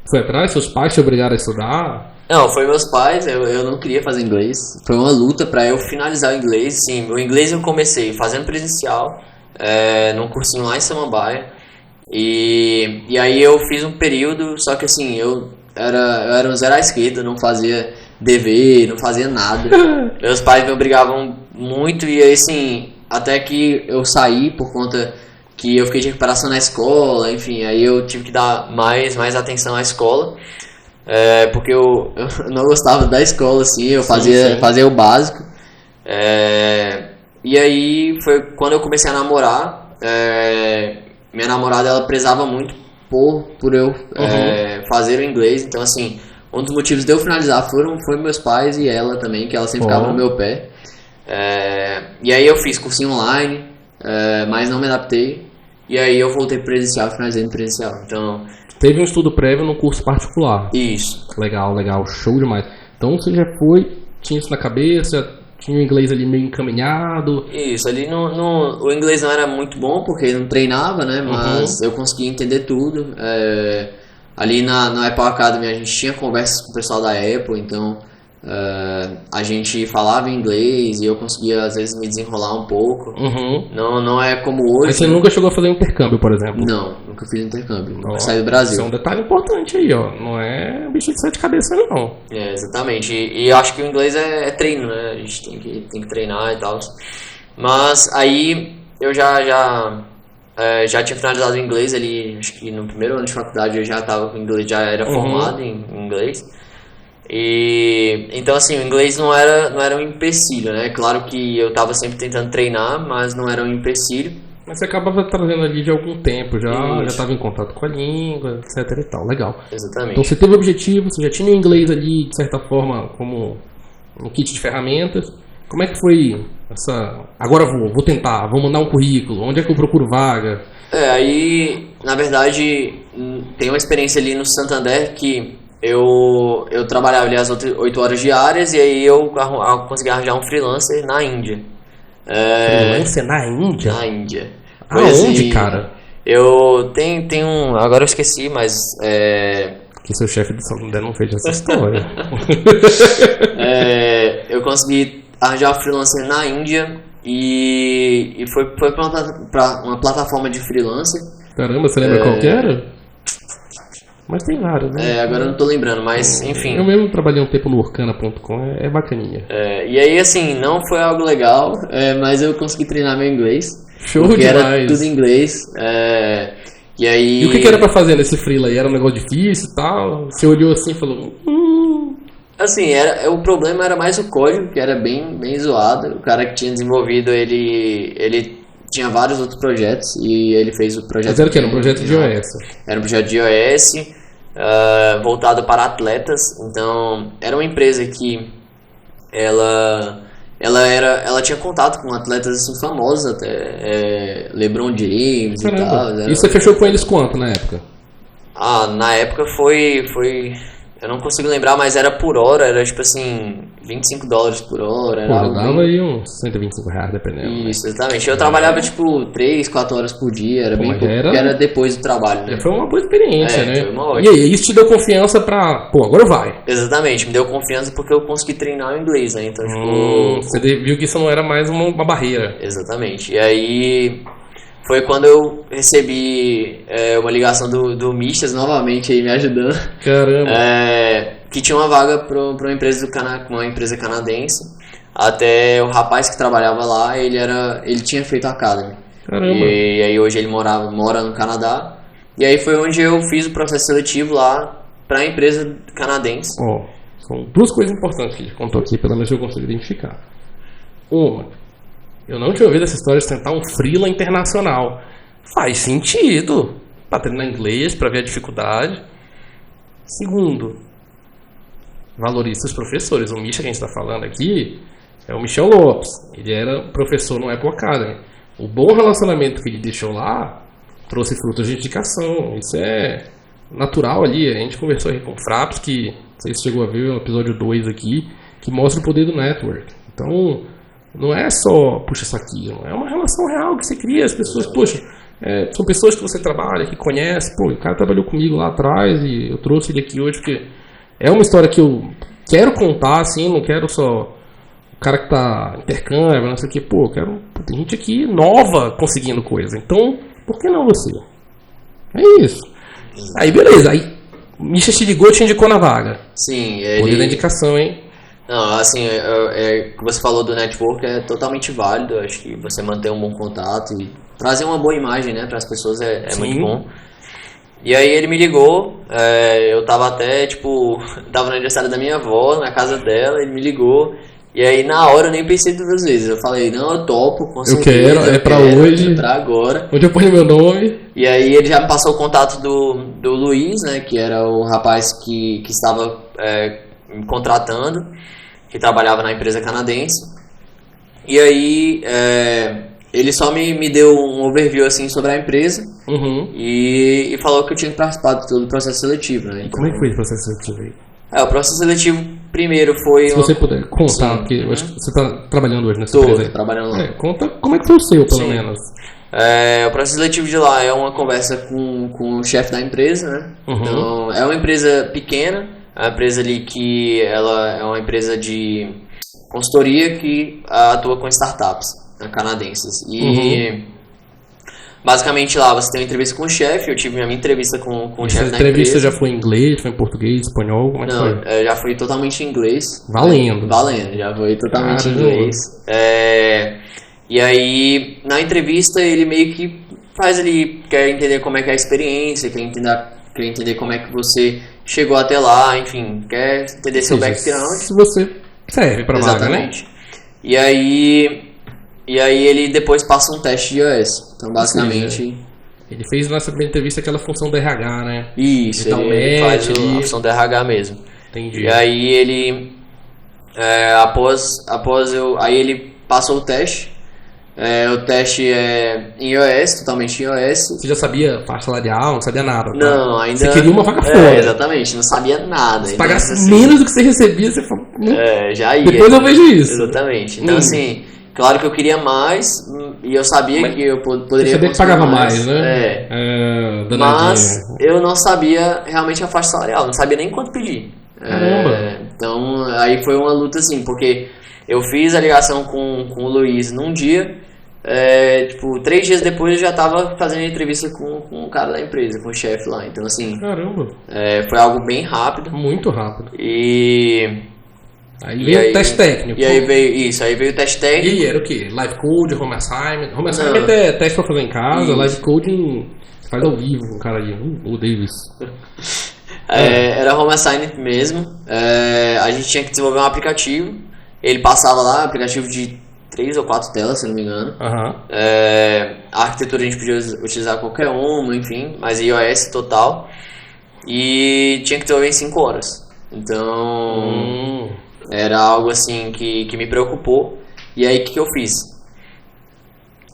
foi atrás? Seus pais te obrigaram a estudar? Não, foi meus pais, eu não queria fazer inglês. Foi uma luta pra eu finalizar o inglês. Sim, o inglês eu comecei fazendo presencial, num cursinho lá em Samambaia. E aí eu fiz um período, só que assim, eu era um zero à esquerda, não fazia dever, não fazia nada. Meus pais me obrigavam muito e aí assim, até que eu saí por conta que eu fiquei de recuperação na escola, enfim, aí eu tive que dar mais atenção à escola. Porque eu não gostava da escola, assim, eu fazia o básico. E aí foi quando eu comecei a namorar. Minha namorada, ela prezava muito por eu fazer o inglês. Então, assim, um dos motivos de eu finalizar foi meus pais e ela também, que ela sempre ficava no meu pé. E aí eu fiz cursinho online, mas não me adaptei. E aí eu voltei presencial e finalizei no presencial. Então... Teve um estudo prévio no curso particular. Isso. Legal, show demais. Então você já tinha isso na cabeça, tinha o inglês ali meio encaminhado. Isso, ali o inglês não era muito bom porque não treinava, né? Mas eu conseguia entender tudo. Ali na Apple Academy a gente tinha conversas com o pessoal da Apple, então a gente falava inglês e eu conseguia às vezes me desenrolar um pouco. Não é como hoje. Mas você nunca chegou a fazer um intercâmbio, por exemplo? Não, nunca fiz intercâmbio. Nunca saí do Brasil. Isso é um detalhe importante aí, ó. Não é bicho de sete cabeças, não. Exatamente. E eu acho que o inglês é treino, né? A gente tem que treinar e tal. Mas aí eu já tinha finalizado o inglês ali, acho que no primeiro ano de faculdade eu já estava com inglês, já era formado em inglês. E então assim, o inglês não era um empecilho, né? Claro que eu estava sempre tentando treinar, mas não era um empecilho. Mas você acabava trazendo ali de algum tempo, já estava em contato com a língua, etc e tal, legal. Exatamente. Então você teve o objetivo, você já tinha o inglês ali, de certa forma, como um kit de ferramentas. Como é que foi essa... Agora vou tentar, vou mandar um currículo, onde é que eu procuro vaga? Aí, na verdade, tem uma experiência ali no Santander que eu trabalhava ali as 8 horas diárias e aí eu consegui arranjar um freelancer na Índia. Freelancer na Índia? Na Índia. Aonde, cara? Eu tenho um... Agora eu esqueci, mas... Que seu chefe de salão não fez essa história. Eu consegui arranjar freelancer na Índia e foi pra uma plataforma de freelancer. Caramba, você lembra qual que era? Mas tem vários, né? Agora eu não tô lembrando, mas enfim. Eu mesmo trabalhei um tempo no Orkana.com, é bacaninha. E aí, assim, não foi algo legal, mas eu consegui treinar meu inglês. Show porque demais. Era tudo em inglês. E aí... E o que era pra fazer nesse freela aí? Era um negócio difícil e tal? Você olhou assim e falou... Assim, o problema era mais o código, que era bem zoado. O cara que tinha desenvolvido, ele tinha vários outros projetos e ele fez o projeto... Mas era o que? Era um projeto de iOS? Era um projeto de iOS voltado para atletas. Então, era uma empresa que ela tinha contato com atletas assim, famosos até, LeBron James. Caramba. E tal. E você fechou com eles quanto na época? Na época foi... Eu não consigo lembrar, mas era por hora, era tipo assim, $25 por hora. Pô, eu dava aí uns R$125, dependendo. Isso, exatamente. Eu trabalhava tipo 3, 4 horas por dia, era bem pouco, porque era depois do trabalho, né? Foi uma boa experiência, né? Foi uma ótima. E aí, isso te deu confiança pra... Pô, agora vai. Exatamente, me deu confiança porque eu consegui treinar o inglês, né? Então, tipo... Você viu que isso não era mais uma barreira. Exatamente. E aí... Foi quando eu recebi uma ligação do Mistas novamente aí me ajudando. Caramba. Que tinha uma vaga para uma empresa uma empresa canadense. Até o rapaz que trabalhava lá, ele tinha feito a Academy. Caramba. E aí hoje ele mora no Canadá. E aí foi onde eu fiz o processo seletivo lá para a empresa canadense. São duas coisas importantes que ele contou aqui, pelo menos eu consigo identificar. Uma... Eu não tinha ouvido essa história de tentar um freela internacional. Faz sentido. Pra treinar inglês, pra ver a dificuldade. Segundo, valorize os professores. O Misha que a gente está falando aqui é o Michel Lopes. Ele era professor no Apple Academy. O bom relacionamento que ele deixou lá trouxe frutos de indicação. Isso é natural ali. A gente conversou aí com o Fraps, que não sei se chegou a ver o episódio 2 aqui, que mostra o poder do network. Então... Não é só, puxa, isso aqui, não é uma relação real que você cria, as pessoas, poxa, são pessoas que você trabalha, que conhece, pô, o cara trabalhou comigo lá atrás e eu trouxe ele aqui hoje porque é uma história que eu quero contar, assim, não quero só o cara que tá intercâmbio, não sei o que, pô, tem gente aqui nova conseguindo coisa, então, por que não você? É isso. Aí, beleza, aí, Misha te ligou e te indicou na vaga. Sim, Poder da indicação, hein? Não, assim, o que você falou do network é totalmente válido. Acho que você manter um bom contato e trazer uma boa imagem, né, para as pessoas é muito bom. E aí ele me ligou, eu tava até, tipo, tava no aniversário da minha avó, na casa dela, ele me ligou. E aí na hora eu nem pensei duas vezes. Eu falei, não, eu topo, com certeza. Eu quero, hoje. É pra agora. Onde eu ponho meu nome. E aí ele já me passou o contato do Luiz, né, que era o rapaz que estava me contratando, que trabalhava na empresa canadense. E aí ele só me deu um overview assim sobre a empresa. E falou que eu tinha que participar de todo o processo seletivo, né? Então, como é que foi o processo seletivo aí? O processo seletivo primeiro foi... Se você puder contar, porque eu acho que você está trabalhando hoje nessa empresa aí. Tô trabalhando lá. Conta como é que foi o seu, pelo menos. O processo seletivo de lá é uma conversa com o chefe da empresa, né? Então, é uma empresa pequena. A empresa ali que ela é uma empresa de consultoria que atua com startups canadenses. E basicamente lá você tem uma entrevista com o chefe. Eu tive a minha entrevista com o chefe da empresa. A entrevista já foi em inglês, foi em português, espanhol? Como é que foi? Não, já foi totalmente em inglês. Valendo, já foi totalmente em inglês. E aí na entrevista ele meio que faz ali, quer entender como é que é a experiência, quer entender como é que você chegou até lá, enfim, quer entender seu background. Se você serve pra vaga, né? Exatamente. E aí ele depois passa um teste de iOS. Então, basicamente... Ele fez nessa primeira entrevista aquela função do RH, né? Isso, ele faz a função do RH mesmo. Entendi. E aí ele... Aí ele passou o teste. O teste é em iOS, totalmente em iOS. Você já sabia parte salarial, não sabia nada? Tá? Não, ainda... Você queria uma vaga fora. Exatamente, não sabia nada. Se pagasse assim, menos do que você recebia, você falou... Já ia. Depois eu vejo isso. Exatamente. Então, assim, claro que eu queria mais, E eu sabia que eu poderia... Você sabia que pagava mais, né? Mas eu não sabia realmente a faixa salarial, não sabia nem quanto pedir. Caramba! Então, aí foi uma luta assim, porque eu fiz a ligação com o Luiz num dia, 3 dias depois eu já estava fazendo entrevista com o cara da empresa, com o chefe lá. Então, assim... Caramba! Foi algo bem rápido. Muito rápido. Aí veio o teste técnico. E aí veio o teste técnico. E era o quê? Live code, home assignment? Home assignment é teste pra fazer em casa, live code faz ao vivo com o cara ali. Odeio isso. Era home assignment mesmo. A gente tinha que desenvolver um aplicativo. Ele passava lá, aplicativo de 3 ou 4 telas, se não me engano. A arquitetura a gente podia utilizar qualquer uma, enfim, mas iOS total. E tinha que desenvolver em 5 horas. Então... Era algo assim que me preocupou. E aí o que eu fiz?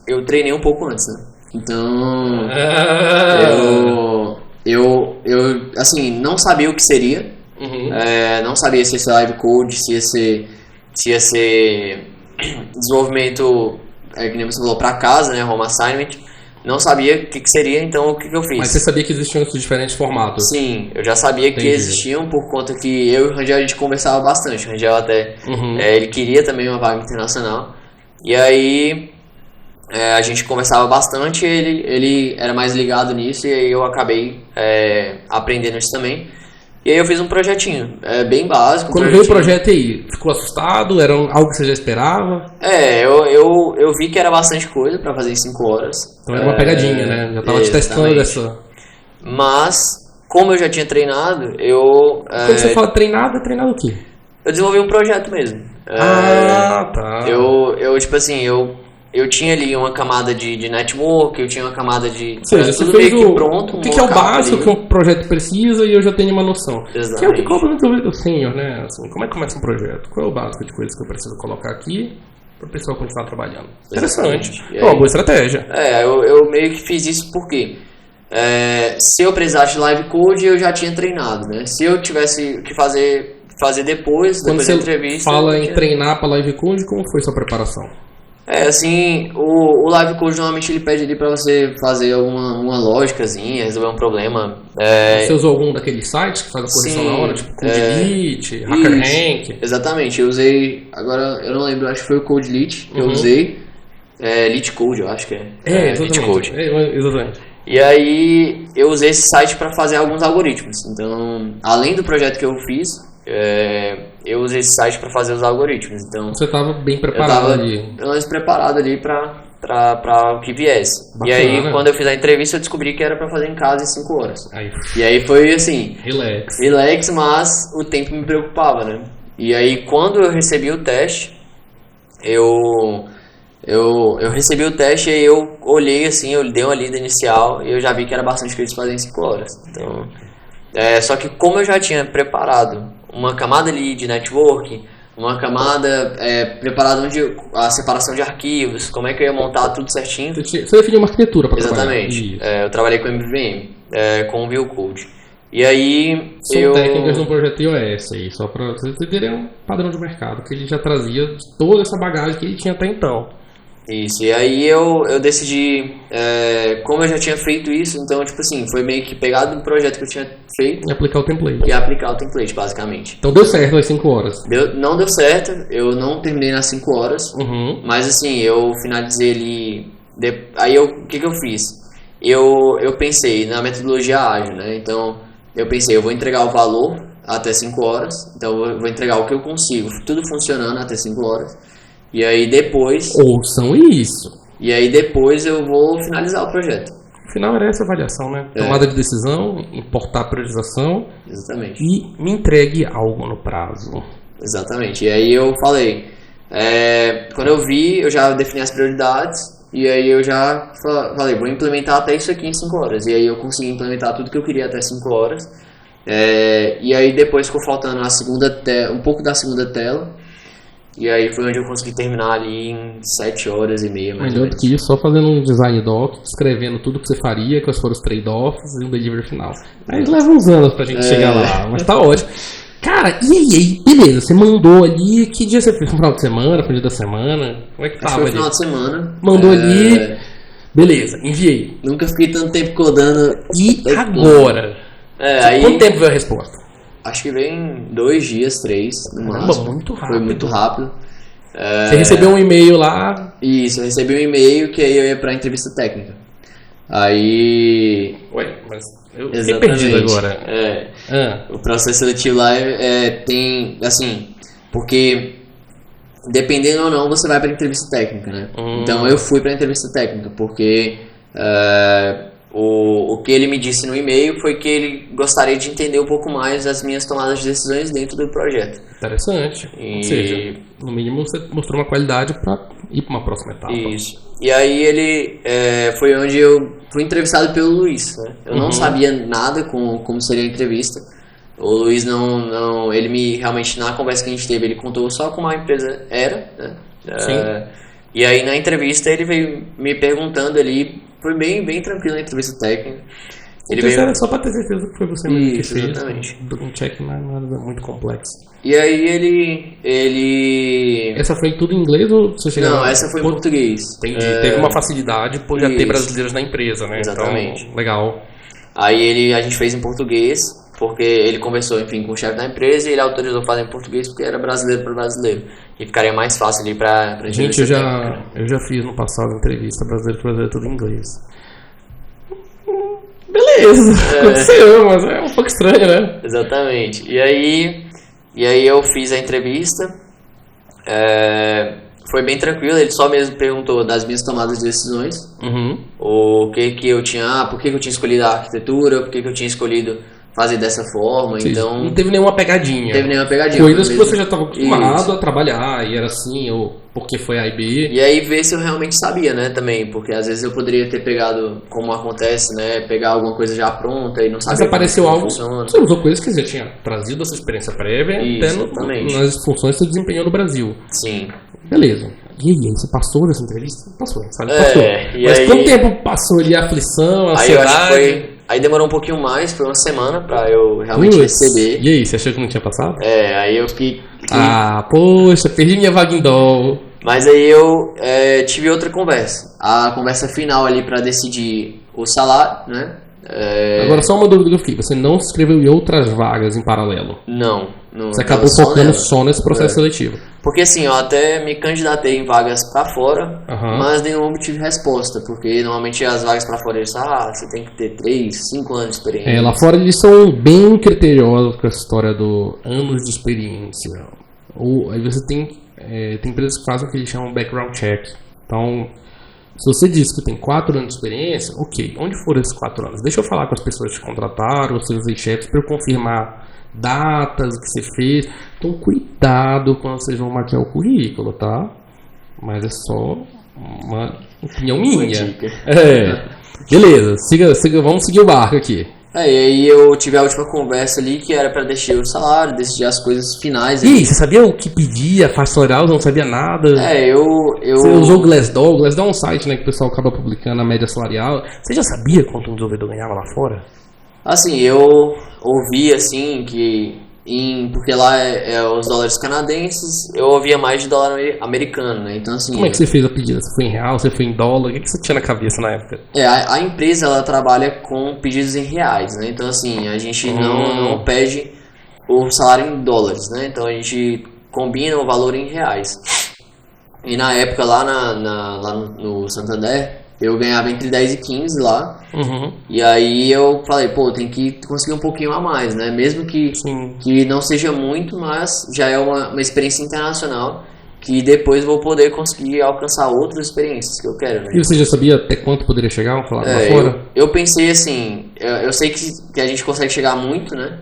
Eu treinei um pouco antes, né? Então eu assim, não sabia o que seria. Não sabia se ia ser live code, se ia ser desenvolvimento, que nem você falou, pra casa, né? Home assignment. Não sabia o que seria, então o que eu fiz? Mas você sabia que existiam esses diferentes formatos? Sim, eu já sabia que existiam por conta que eu e o Rangel a gente conversava bastante. O Rangel até, ele queria também uma vaga internacional. E aí a gente conversava bastante, ele era mais ligado nisso e aí eu acabei aprendendo isso também. E aí eu fiz um projetinho, bem básico. Quando veio o projeto aí, ficou assustado? Era algo que você já esperava? Eu vi que era bastante coisa pra fazer em 5 horas. Então era uma pegadinha, né? Já tava te testando essa... Mas, como eu já tinha treinado, Quando você fala treinado, é treinado o quê? Eu desenvolvi um projeto mesmo. Tá. Eu tinha ali uma camada de network, eu tinha uma camada de... Ou seja, você fez o que é o básico que um projeto precisa e eu já tenho uma noção. Exatamente. Que é o que cobra do senior, né? Assim, como é que começa um projeto? Qual é o básico de coisas que eu preciso colocar aqui para o pessoal continuar trabalhando? Interessante. É uma boa estratégia. Eu meio que fiz isso porque se eu precisasse de live code, eu já tinha treinado, né? Se eu tivesse que fazer depois da entrevista... Quando você fala em treinar para live code, como foi sua preparação? O live code normalmente ele pede ali pra você fazer uma lógicazinha, resolver um problema. Você usou algum daqueles sites que faz a correção na hora, tipo CodeLeet, HackerRank? Exatamente, eu usei, agora eu não lembro, acho que foi o CodeLeet que eu usei. LeetCode, eu acho que é. Exatamente. Exatamente. E aí eu usei esse site para fazer alguns algoritmos. Então, além do projeto que eu fiz, eu usei esse site para fazer os algoritmos. Então, você estava bem preparado ali. Eu estava preparado ali para o que viesse. Bacana. E aí, quando eu fiz a entrevista, eu descobri que era para fazer em casa em 5 horas. E aí foi assim... Relax, mas o tempo me preocupava, né? E aí, quando eu recebi o teste, eu recebi o teste e aí eu olhei assim, eu dei uma lida inicial e eu já vi que era bastante que eles fazem em 5 horas. Então, só que como eu já tinha preparado uma camada ali de network, uma camada preparada onde a separação de arquivos, como é que eu ia montar tudo certinho. Você definiu uma arquitetura para trabalhar. Exatamente. Eu trabalhei com MVVM, com o Vue Code. E aí São técnicas no projeto iOS aí, só para vocês terem um padrão de mercado, que ele já trazia toda essa bagagem que ele tinha até então. Isso, e aí eu decidi, como eu já tinha feito isso, então, tipo assim, foi meio que pegado do projeto que eu tinha feito e aplicar o template. Basicamente. Então deu certo as 5 horas? Não deu certo, eu não terminei nas 5 horas, mas assim, eu finalizei ali, aí o que eu fiz? Eu pensei na metodologia ágil, né, então eu pensei, eu vou entregar o valor até 5 horas, então eu vou entregar o que eu consigo, tudo funcionando até 5 horas. E aí depois... Ouçam isso. E aí depois eu vou finalizar o projeto. No final era essa avaliação, né? Tomada de decisão, importar a priorização. Exatamente. E me entregue algo no prazo. Exatamente. E aí eu falei... quando eu vi, eu já defini as prioridades. E aí eu já falei, vou implementar até isso aqui em 5 horas. E aí eu consegui implementar tudo que eu queria até 5 horas. E aí depois ficou faltando um pouco da segunda tela. E aí foi onde eu consegui terminar ali em 7 horas e meia. Melhor do que isso, só fazendo um design doc, escrevendo tudo que você faria, quais foram os trade-offs e um delivery final. Aí leva uns anos pra gente chegar lá, mas tá ótimo. Cara, e aí? Beleza, você mandou ali. Que dia você fez? No final de semana? Pro dia da semana? Como é que tava Foi ali? no final de semana. Mandou ali. Beleza, enviei. Nunca fiquei tanto tempo codando. E agora? Aí, Quanto tempo veio a resposta? acho que veio em 2 dias, 3, no máximo. Muito rápido. Foi muito rápido. Você recebeu um e-mail lá. Isso, eu recebi um e-mail que aí eu ia pra entrevista técnica. Aí... Ué, mas eu fiquei perdido agora. O processo seletivo lá tem, assim, porque dependendo ou não, você vai pra entrevista técnica, né? Então eu fui pra entrevista técnica, porque o que ele me disse no e-mail foi que ele gostaria de entender um pouco mais as minhas tomadas de decisões dentro do projeto. Interessante. Ou seja, no mínimo você mostrou uma qualidade pra ir pra uma próxima etapa. Isso. E aí ele foi onde eu fui entrevistado pelo Luiz, né? Eu não sabia nada como seria a entrevista. O Luiz ele realmente na conversa que a gente teve, ele contou só como a empresa era, né? E aí na entrevista ele veio me perguntando ali, foi bem tranquilo a entrevista técnica. Ele veio... era só pra ter certeza que foi você mesmo que fez. Exatamente. Um check não é nada muito complexo. E aí ele... Essa foi tudo em inglês ou você chegou? Não, essa foi em português. Entendi. Teve uma facilidade por já ter brasileiros na empresa, né? Exatamente. Então, legal. Aí a gente fez em português, porque ele conversou, enfim, com o chefe da empresa e ele autorizou fazer em português porque era brasileiro para brasileiro. E ficaria mais fácil ali pra gente, eu já fiz no passado entrevista brasileiro para brasileiro tudo em inglês. Beleza, aconteceu, mas é um pouco estranho, né? Exatamente. E aí eu fiz a entrevista, foi bem tranquilo, ele só mesmo perguntou das minhas tomadas de decisões, o que eu tinha, por que eu tinha escolhido a arquitetura, por que eu tinha escolhido fazer dessa forma. Sim, então não teve nenhuma pegadinha. Não teve nenhuma pegadinha. Coisas que você já estava acostumado a trabalhar, e era assim, ou porque foi A e B. E aí ver se eu realmente sabia, né, também, porque às vezes eu poderia ter pegado, como acontece, né, pegar alguma coisa já pronta e não saber. Mas apareceu algo, você usou coisas que você tinha trazido essa experiência prévia, até nas funções que você desempenhou no Brasil. Sim. Beleza. E aí, você passou dessa entrevista? Passou, sabe? Passou. Mas quanto tempo passou ali a aflição, a ansiedade? Aí eu acho que aí demorou um pouquinho mais, foi uma semana pra eu realmente receber. E aí, você achou que não tinha passado? Aí eu fiquei... Poxa, perdi minha vaga em dó. Mas aí eu tive outra conversa. A conversa final ali pra decidir o salário, né? Agora só uma dúvida que eu fiquei. Você não se inscreveu em outras vagas em paralelo? Não. Você acabou focando só nesse processo seletivo? Porque assim, eu até me candidatei em vagas pra fora, mas nenhuma obtive resposta, porque normalmente as vagas pra fora eles falam, você tem que ter 3, 5 anos de experiência. Lá fora eles são bem criteriosos com essa história do anos de experiência. Aí você tem empresas que fazem o que eles chamam background check. Então, se você diz que tem 4 anos de experiência, ok, onde foram esses 4 anos? Deixa eu falar com as pessoas que te contrataram, os seus chefes, para eu confirmar datas, o que você fez. Então, cuidado quando vocês vão maquiar o currículo, tá? Mas é só uma opinião minha. Beleza, siga, vamos seguir o barco aqui. E aí eu tive a última conversa ali, que era pra deixar o salário, decidir as coisas finais. E aí, você sabia o que pedia, faixa salarial, não sabia nada? Você usou o Glassdoor? O Glassdoor é um site, né, que o pessoal acaba publicando a média salarial. Você já sabia quanto um desenvolvedor ganhava lá fora? Assim, eu ouvi assim que... porque lá os dólares canadenses, eu ouvia mais de dólar americano, né? Então, assim... Como é que você fez a pedida? Você foi em real, você foi em dólar? O que você tinha na cabeça na época? A empresa, ela trabalha com pedidos em reais, né? Então, assim, a gente não pede o salário em dólares, né? Então, a gente combina o valor em reais. E na época, lá no Santander, eu ganhava entre 10 e 15 lá. E aí eu falei, tem que conseguir um pouquinho a mais, né? Mesmo que não seja muito, mas já é uma experiência internacional que depois vou poder conseguir alcançar outras experiências que eu quero, né? E você já sabia até quanto poderia chegar? Vamos falar lá fora? Eu pensei assim, eu sei que a gente consegue chegar muito, né?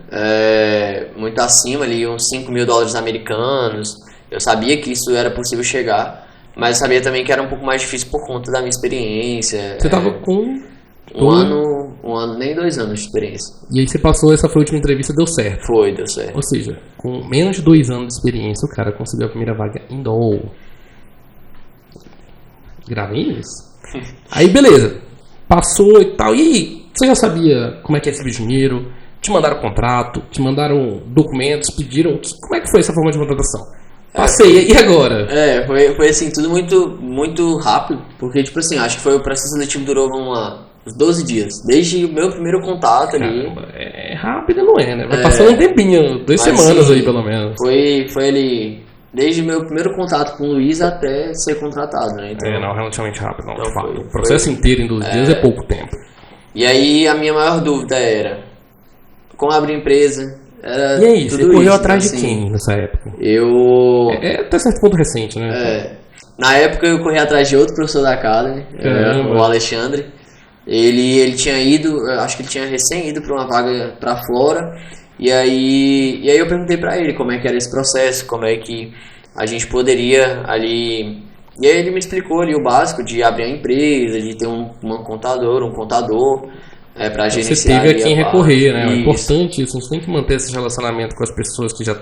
Muito acima ali, uns 5 mil dólares americanos. Eu sabia que isso era possível chegar. Mas eu sabia também que era um pouco mais difícil por conta da minha experiência. Você tava com... Um ano, nem 2 anos de experiência. E aí você passou, essa foi a última entrevista, deu certo. Foi, deu certo. Ou seja, com menos de 2 anos de experiência, o cara conseguiu a primeira vaga em dólar. Gravem isso. Aí beleza, passou e tal. E aí, você já sabia como é que recebe dinheiro? Te mandaram contrato, te mandaram documentos, pediram... Como é que foi essa forma de contratação? Passei, e agora? Foi assim, tudo muito, muito rápido, porque, tipo assim, acho que foi o processo seletivo durou uns 12 dias, desde o meu primeiro contato ali. Caramba, é rápido, não é, né? Vai passando um tempinho, 2 semanas aí, pelo menos. Foi ali, desde o meu primeiro contato com o Luiz até ser contratado, né? Então, não, relativamente rápido, não, então de fato. O processo inteiro em 12 dias é pouco tempo. E aí, a minha maior dúvida era, como abrir empresa? Era e aí, tudo você correu isso, atrás assim, de quem nessa época? Até certo ponto recente, né? Na época eu corri atrás de outro professor da Academy, o Alexandre. Ele tinha ido, acho que ele tinha recém ido para uma vaga para fora. E aí eu perguntei para ele como é que era esse processo, como é que a gente poderia ali... E aí ele me explicou ali o básico de abrir a empresa, de ter um contador... pra você gerenciar teve a quem recorrer, né? É Isso. importante isso. A gente tem que manter esse relacionamento com as pessoas que já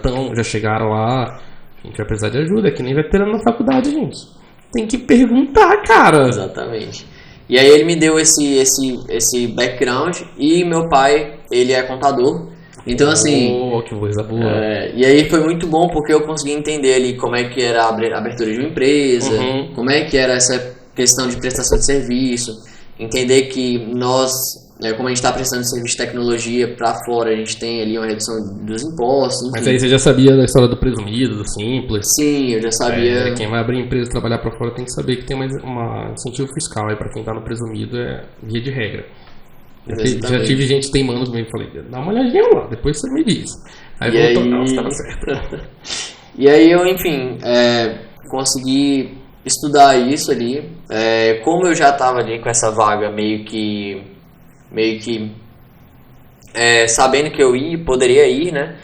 chegaram lá. A gente vai precisar de ajuda, é que nem veterano na faculdade, gente. Tem que perguntar, cara. Exatamente. E aí ele me deu esse background e meu pai, ele é contador. Então assim... que coisa boa. E aí foi muito bom porque eu consegui entender ali como é que era a abertura de uma empresa, como é que era essa questão de prestação de serviço, entender que nós... como a gente está prestando serviço de tecnologia para fora, a gente tem ali uma redução dos impostos. Enfim. Mas aí você já sabia da história do presumido, do simples? Sim, eu já sabia. Quem vai abrir empresa e trabalhar para fora tem que saber que tem um incentivo fiscal aí para quem está no presumido, é via de regra. Já tive gente teimando comigo e falei, dá uma olhadinha lá, depois você me diz. Aí voltou, não, estava certo. E aí eu, enfim, consegui estudar isso ali. Como eu já estava ali com essa vaga meio que sabendo que eu poderia ir, né?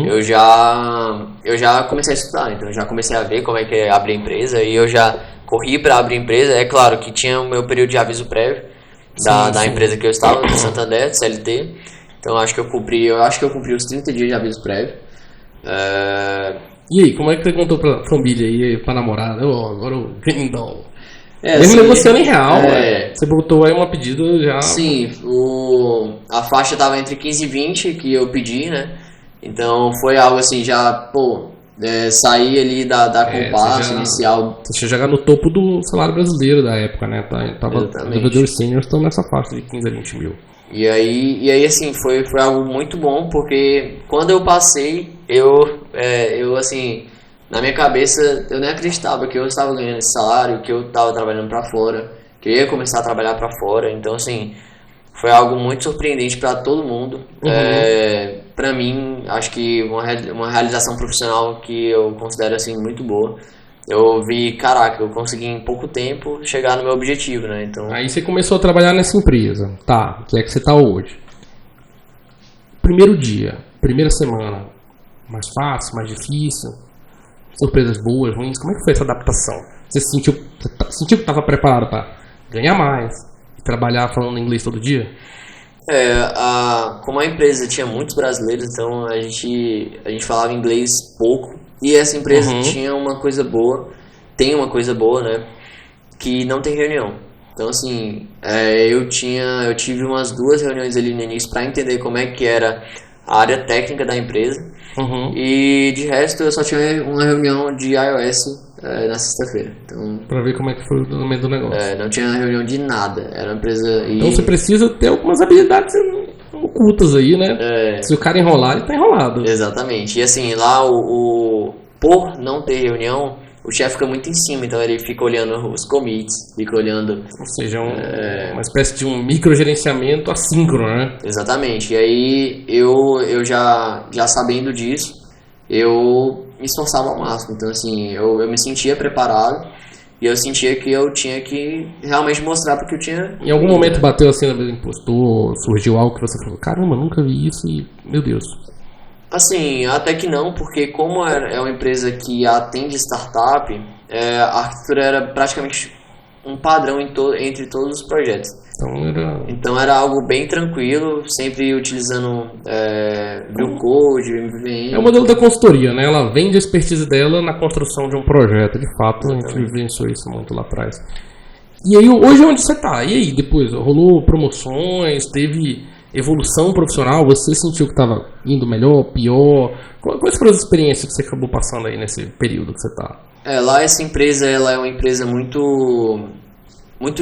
Eu já comecei a estudar, então eu já comecei a ver como é que é abrir empresa e eu já corri para abrir empresa. É claro que tinha o meu período de aviso prévio da empresa que eu estava, do Santander, do CLT. Então eu acho que eu cumpri os 30 dias de aviso prévio. E aí, como é que você contou pra família aí, pra namorada? Agora o grindão. Mesmo assim, negociando em real, você botou aí uma pedida já... Sim, a faixa tava entre 15 e 20 que eu pedi, né? Então foi algo assim, já, sair ali da compasso inicial. Você chegar no topo do salário brasileiro da época, né? Os devedores seniors estão nessa faixa de 15 a 20 mil. E aí assim, foi algo muito bom, porque quando eu passei, eu assim... Na minha cabeça, eu nem acreditava que eu estava ganhando esse salário, que eu estava trabalhando para fora, que eu ia começar a trabalhar para fora. Então, assim, foi algo muito surpreendente para todo mundo. Para mim, acho que uma realização profissional que eu considero, assim, muito boa. Eu vi, caraca, eu consegui em pouco tempo chegar no meu objetivo, né? Então... Aí você começou a trabalhar nessa empresa, tá? Que é que você tá hoje. Primeiro dia, primeira semana, mais fácil, mais difícil? Surpresas boas, ruins, como é que foi essa adaptação? Você sentiu que estava preparado para ganhar mais e trabalhar falando inglês todo dia? Como a empresa tinha muitos brasileiros, então a gente falava inglês pouco. E essa empresa tinha uma coisa boa, tem uma coisa boa, né? Que não tem reunião. Então, assim, eu tive umas 2 reuniões ali no início para entender como é que era a área técnica da empresa. E de resto eu só tinha uma reunião de iOS na sexta-feira. Então, pra ver como é que foi o andamento do negócio. Não tinha reunião de nada. Era uma empresa. Então você precisa ter algumas habilidades ocultas aí, né? Se o cara enrolar, ele tá enrolado. Exatamente. E assim, lá por não ter reunião, o chefe fica muito em cima, então ele fica olhando os commits, fica olhando... Ou seja, uma espécie de um microgerenciamento assíncrono, né? Exatamente. E aí, eu já sabendo disso, eu me esforçava ao máximo. Então, assim, eu me sentia preparado e eu sentia que eu tinha que realmente mostrar porque eu tinha... Em algum momento bateu assim, do impostor, surgiu algo que você falou, caramba, nunca vi isso e, meu Deus... Assim, até que não, porque como é uma empresa que atende startup, a arquitetura era praticamente um padrão entre todos os projetos. Então era algo bem tranquilo, sempre utilizando Vue Code, MVVM. É o modelo da consultoria, né? Ela vende a expertise dela na construção de um projeto. De fato, a gente vivenciou isso muito lá atrás. E aí, hoje onde você tá? E aí, depois? Rolou promoções? Teve evolução profissional, você sentiu que estava indo melhor, pior? Quais foram as experiências que você acabou passando aí nesse período que você está? Lá essa empresa, ela é uma empresa muito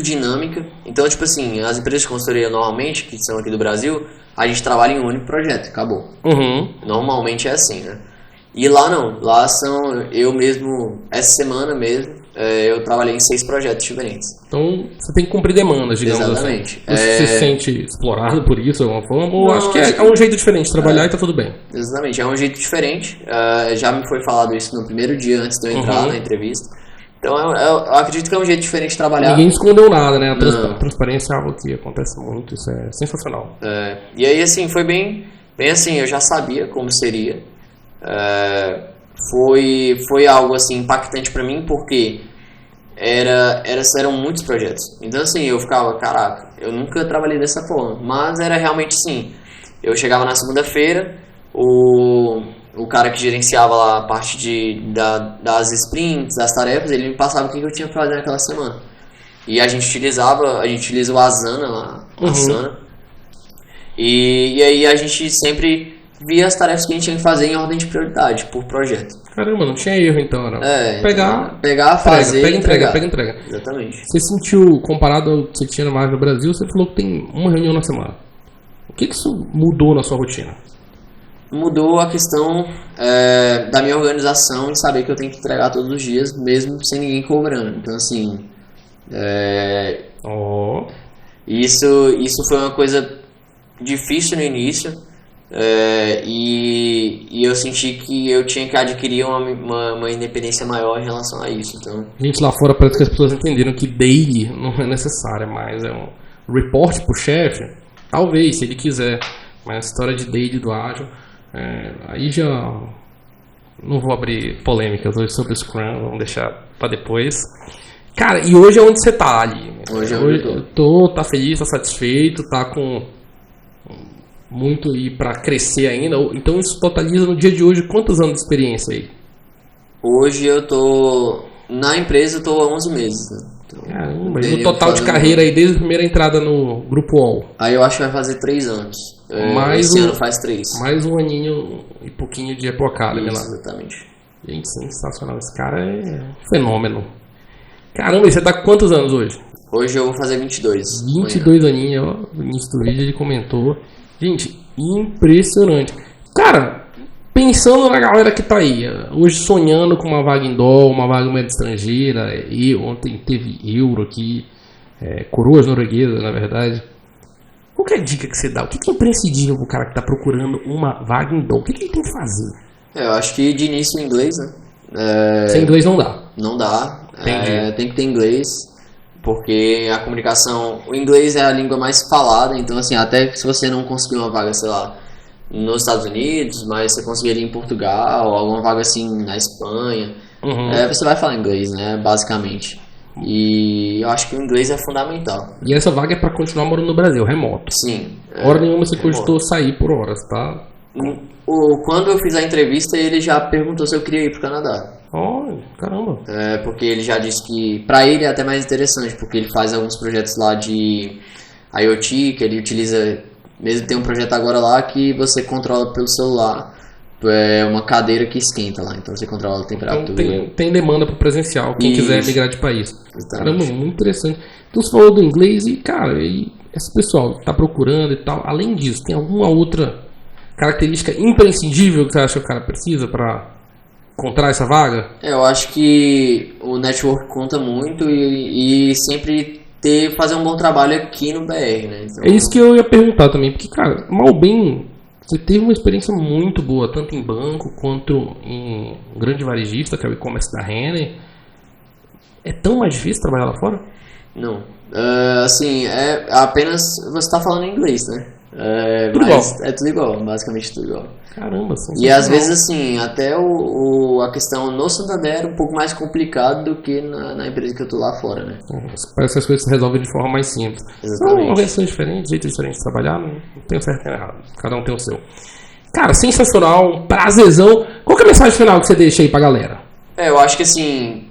dinâmica. Então, tipo assim, as empresas de consultoria normalmente, que são aqui do Brasil, a gente trabalha em um único projeto, acabou. Normalmente é assim, né? E lá não, lá eu mesmo, essa semana mesmo, eu trabalhei em 6 projetos diferentes. Então, você tem que cumprir demandas, digamos. Exatamente. assim. Você se sente explorado por isso, de alguma forma? Ou acho que é um jeito diferente de trabalhar e tá tudo bem? Exatamente, é um jeito diferente. Já me foi falado isso no primeiro dia antes de eu entrar na entrevista. Então, eu acredito que é um jeito diferente de trabalhar. Ninguém escondeu nada, né? A transparência é algo que acontece muito, isso é sensacional. E aí, assim, foi bem assim, eu já sabia como seria. Foi algo, assim, impactante pra mim, porque eram muitos projetos. Então, assim, eu ficava, caraca, eu nunca trabalhei dessa forma. Mas era realmente assim, eu chegava na segunda-feira, o cara que gerenciava lá a parte das sprints, das tarefas, ele me passava o que eu tinha pra fazer naquela semana. E a gente utiliza o Asana lá, Asana. E aí a gente sempre via as tarefas que a gente tinha que fazer em ordem de prioridade, por projeto. Caramba, não tinha erro então, não. Pegar, fazer pega, e entregar. Pega, entrega. Exatamente. Você sentiu, comparado ao que você tinha mais no Brasil, você falou que tem uma reunião na semana. O que isso mudou na sua rotina? Mudou a questão da minha organização e saber que eu tenho que entregar todos os dias, mesmo sem ninguém cobrando. Então, assim, isso foi uma coisa difícil no início, e eu senti que eu tinha que adquirir uma independência maior em relação a isso. Então, gente, lá fora parece que as pessoas entenderam que daily não é necessário mais, é um report pro chefe, talvez, se ele quiser, mas a história de daily do ágil, aí já não vou abrir polêmicas hoje sobre o Scrum, vamos deixar pra depois. Cara, e hoje é onde você tá ali? Hoje é onde eu tô. Tá feliz, tá satisfeito, tá com muito e para crescer ainda. Então isso totaliza no dia de hoje quantos anos de experiência aí? Hoje eu tô na empresa, eu tô há 11 meses, né? Então, caramba, e no total de carreira aí desde a primeira entrada no Grupo All? Aí eu acho que vai fazer 3 anos. Esse ano faz 3. Mais um aninho e pouquinho de Apple Academy lá. Exatamente. Gente, sensacional. Esse cara é um fenômeno. Caramba, e você tá com quantos anos hoje? Hoje eu vou fazer 22. 22 aninhos, ó. No início do vídeo ele comentou. Gente, impressionante. Cara, pensando na galera que tá aí, hoje sonhando com uma vaga em dólar, uma vaga em moeda estrangeira, e ontem teve euro aqui, coroas norueguesas, na verdade. Qual que é a dica que você dá? O que é imprescindível pro cara que tá procurando uma vaga em dólar? O que ele tem que fazer? Eu acho que de início inglês, né? Sem inglês não dá. Não dá. Tem que ter inglês. Porque a comunicação, o inglês é a língua mais falada, então assim, até se você não conseguir uma vaga, sei lá, nos Estados Unidos, mas você conseguir ali em Portugal, ou alguma vaga assim na Espanha, você vai falar inglês, né, basicamente. E eu acho que o inglês é fundamental. E essa vaga é pra continuar morando no Brasil, remoto? Sim. Hora nenhuma você cogitou sair por horas, tá? Quando eu fiz a entrevista, ele já perguntou se eu queria ir pro Canadá. Oh, caramba. Porque ele já disse que pra ele é até mais interessante, porque ele faz alguns projetos lá de IoT, que ele utiliza, mesmo tem um projeto agora lá que você controla pelo celular, uma cadeira que esquenta lá, então você controla a temperatura. Então tem demanda pro presencial, quem quiser migrar de país. Exatamente. Caramba, muito interessante. Então você falou do inglês e, cara, esse pessoal tá procurando e tal, além disso, tem alguma outra característica imprescindível que você acha que o cara precisa pra encontrar essa vaga? Eu acho que o network conta muito e sempre fazer um bom trabalho aqui no BR, né? Então, é isso que eu ia perguntar também, porque, cara, mal bem, você teve uma experiência muito boa, tanto em banco quanto em um grande varejista, que é o e-commerce da Renner. É tão mais difícil trabalhar lá fora? Não. Assim, apenas você tá falando inglês, né? Tudo igual. É tudo igual, basicamente tudo igual. Caramba, e às vezes assim, até a questão no Santander é um pouco mais complicado do que na empresa que eu tô lá fora, né? Parece que as coisas se resolvem de forma mais simples. Exatamente. Uma versão diferente, jeito diferente de trabalhar, não tem o certo e o errado. Cada um tem o seu. Cara, sensacional, prazerzão. Qual que é a mensagem final que você deixa aí pra galera? Eu acho que assim,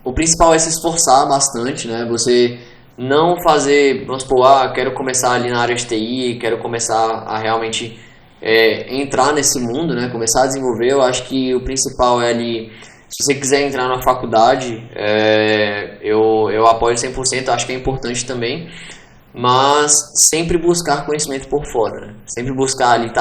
o principal é se esforçar bastante, né? Você não fazer, vamos supor, quero começar ali na área de TI, quero começar a realmente entrar nesse mundo, né? Começar a desenvolver. Eu acho que o principal é ali, se você quiser entrar na faculdade, eu apoio 100%, acho que é importante também, mas sempre buscar conhecimento por fora, né? Sempre buscar ali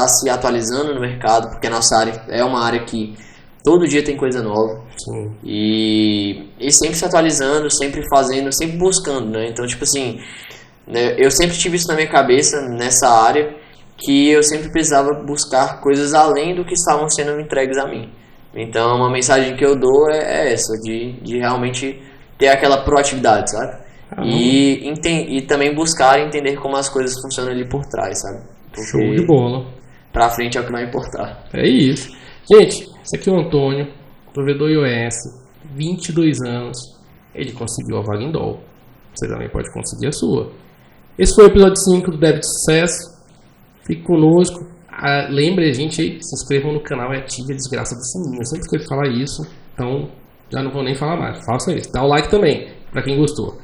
se atualizando no mercado, porque a nossa área é uma área que todo dia tem coisa nova. Sim. E sempre se atualizando, sempre fazendo, sempre buscando, né? Então, tipo assim, né, eu sempre tive isso na minha cabeça, nessa área, que eu sempre precisava buscar coisas além do que estavam sendo entregues a mim. Então, uma mensagem que eu dou é essa, de realmente ter aquela proatividade, sabe? E também buscar entender como as coisas funcionam ali por trás, sabe? Porque show de bola. Pra frente é o que vai importar. É isso. Gente, esse aqui é o Antônio, provedor iOS, 22 anos. Ele conseguiu a vaga em Dol. Você também pode conseguir a sua. Esse foi o episódio 5 do Dev de Sucesso. Fique conosco. Lembre a gente aí, se inscrevam no canal e ative a desgraça do sininho. Eu sempre esqueço de falar isso, então já não vou nem falar mais. Faça isso. Dá o like também, pra quem gostou.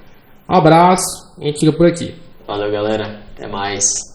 Um abraço, a gente fica por aqui. Valeu, galera. Até mais.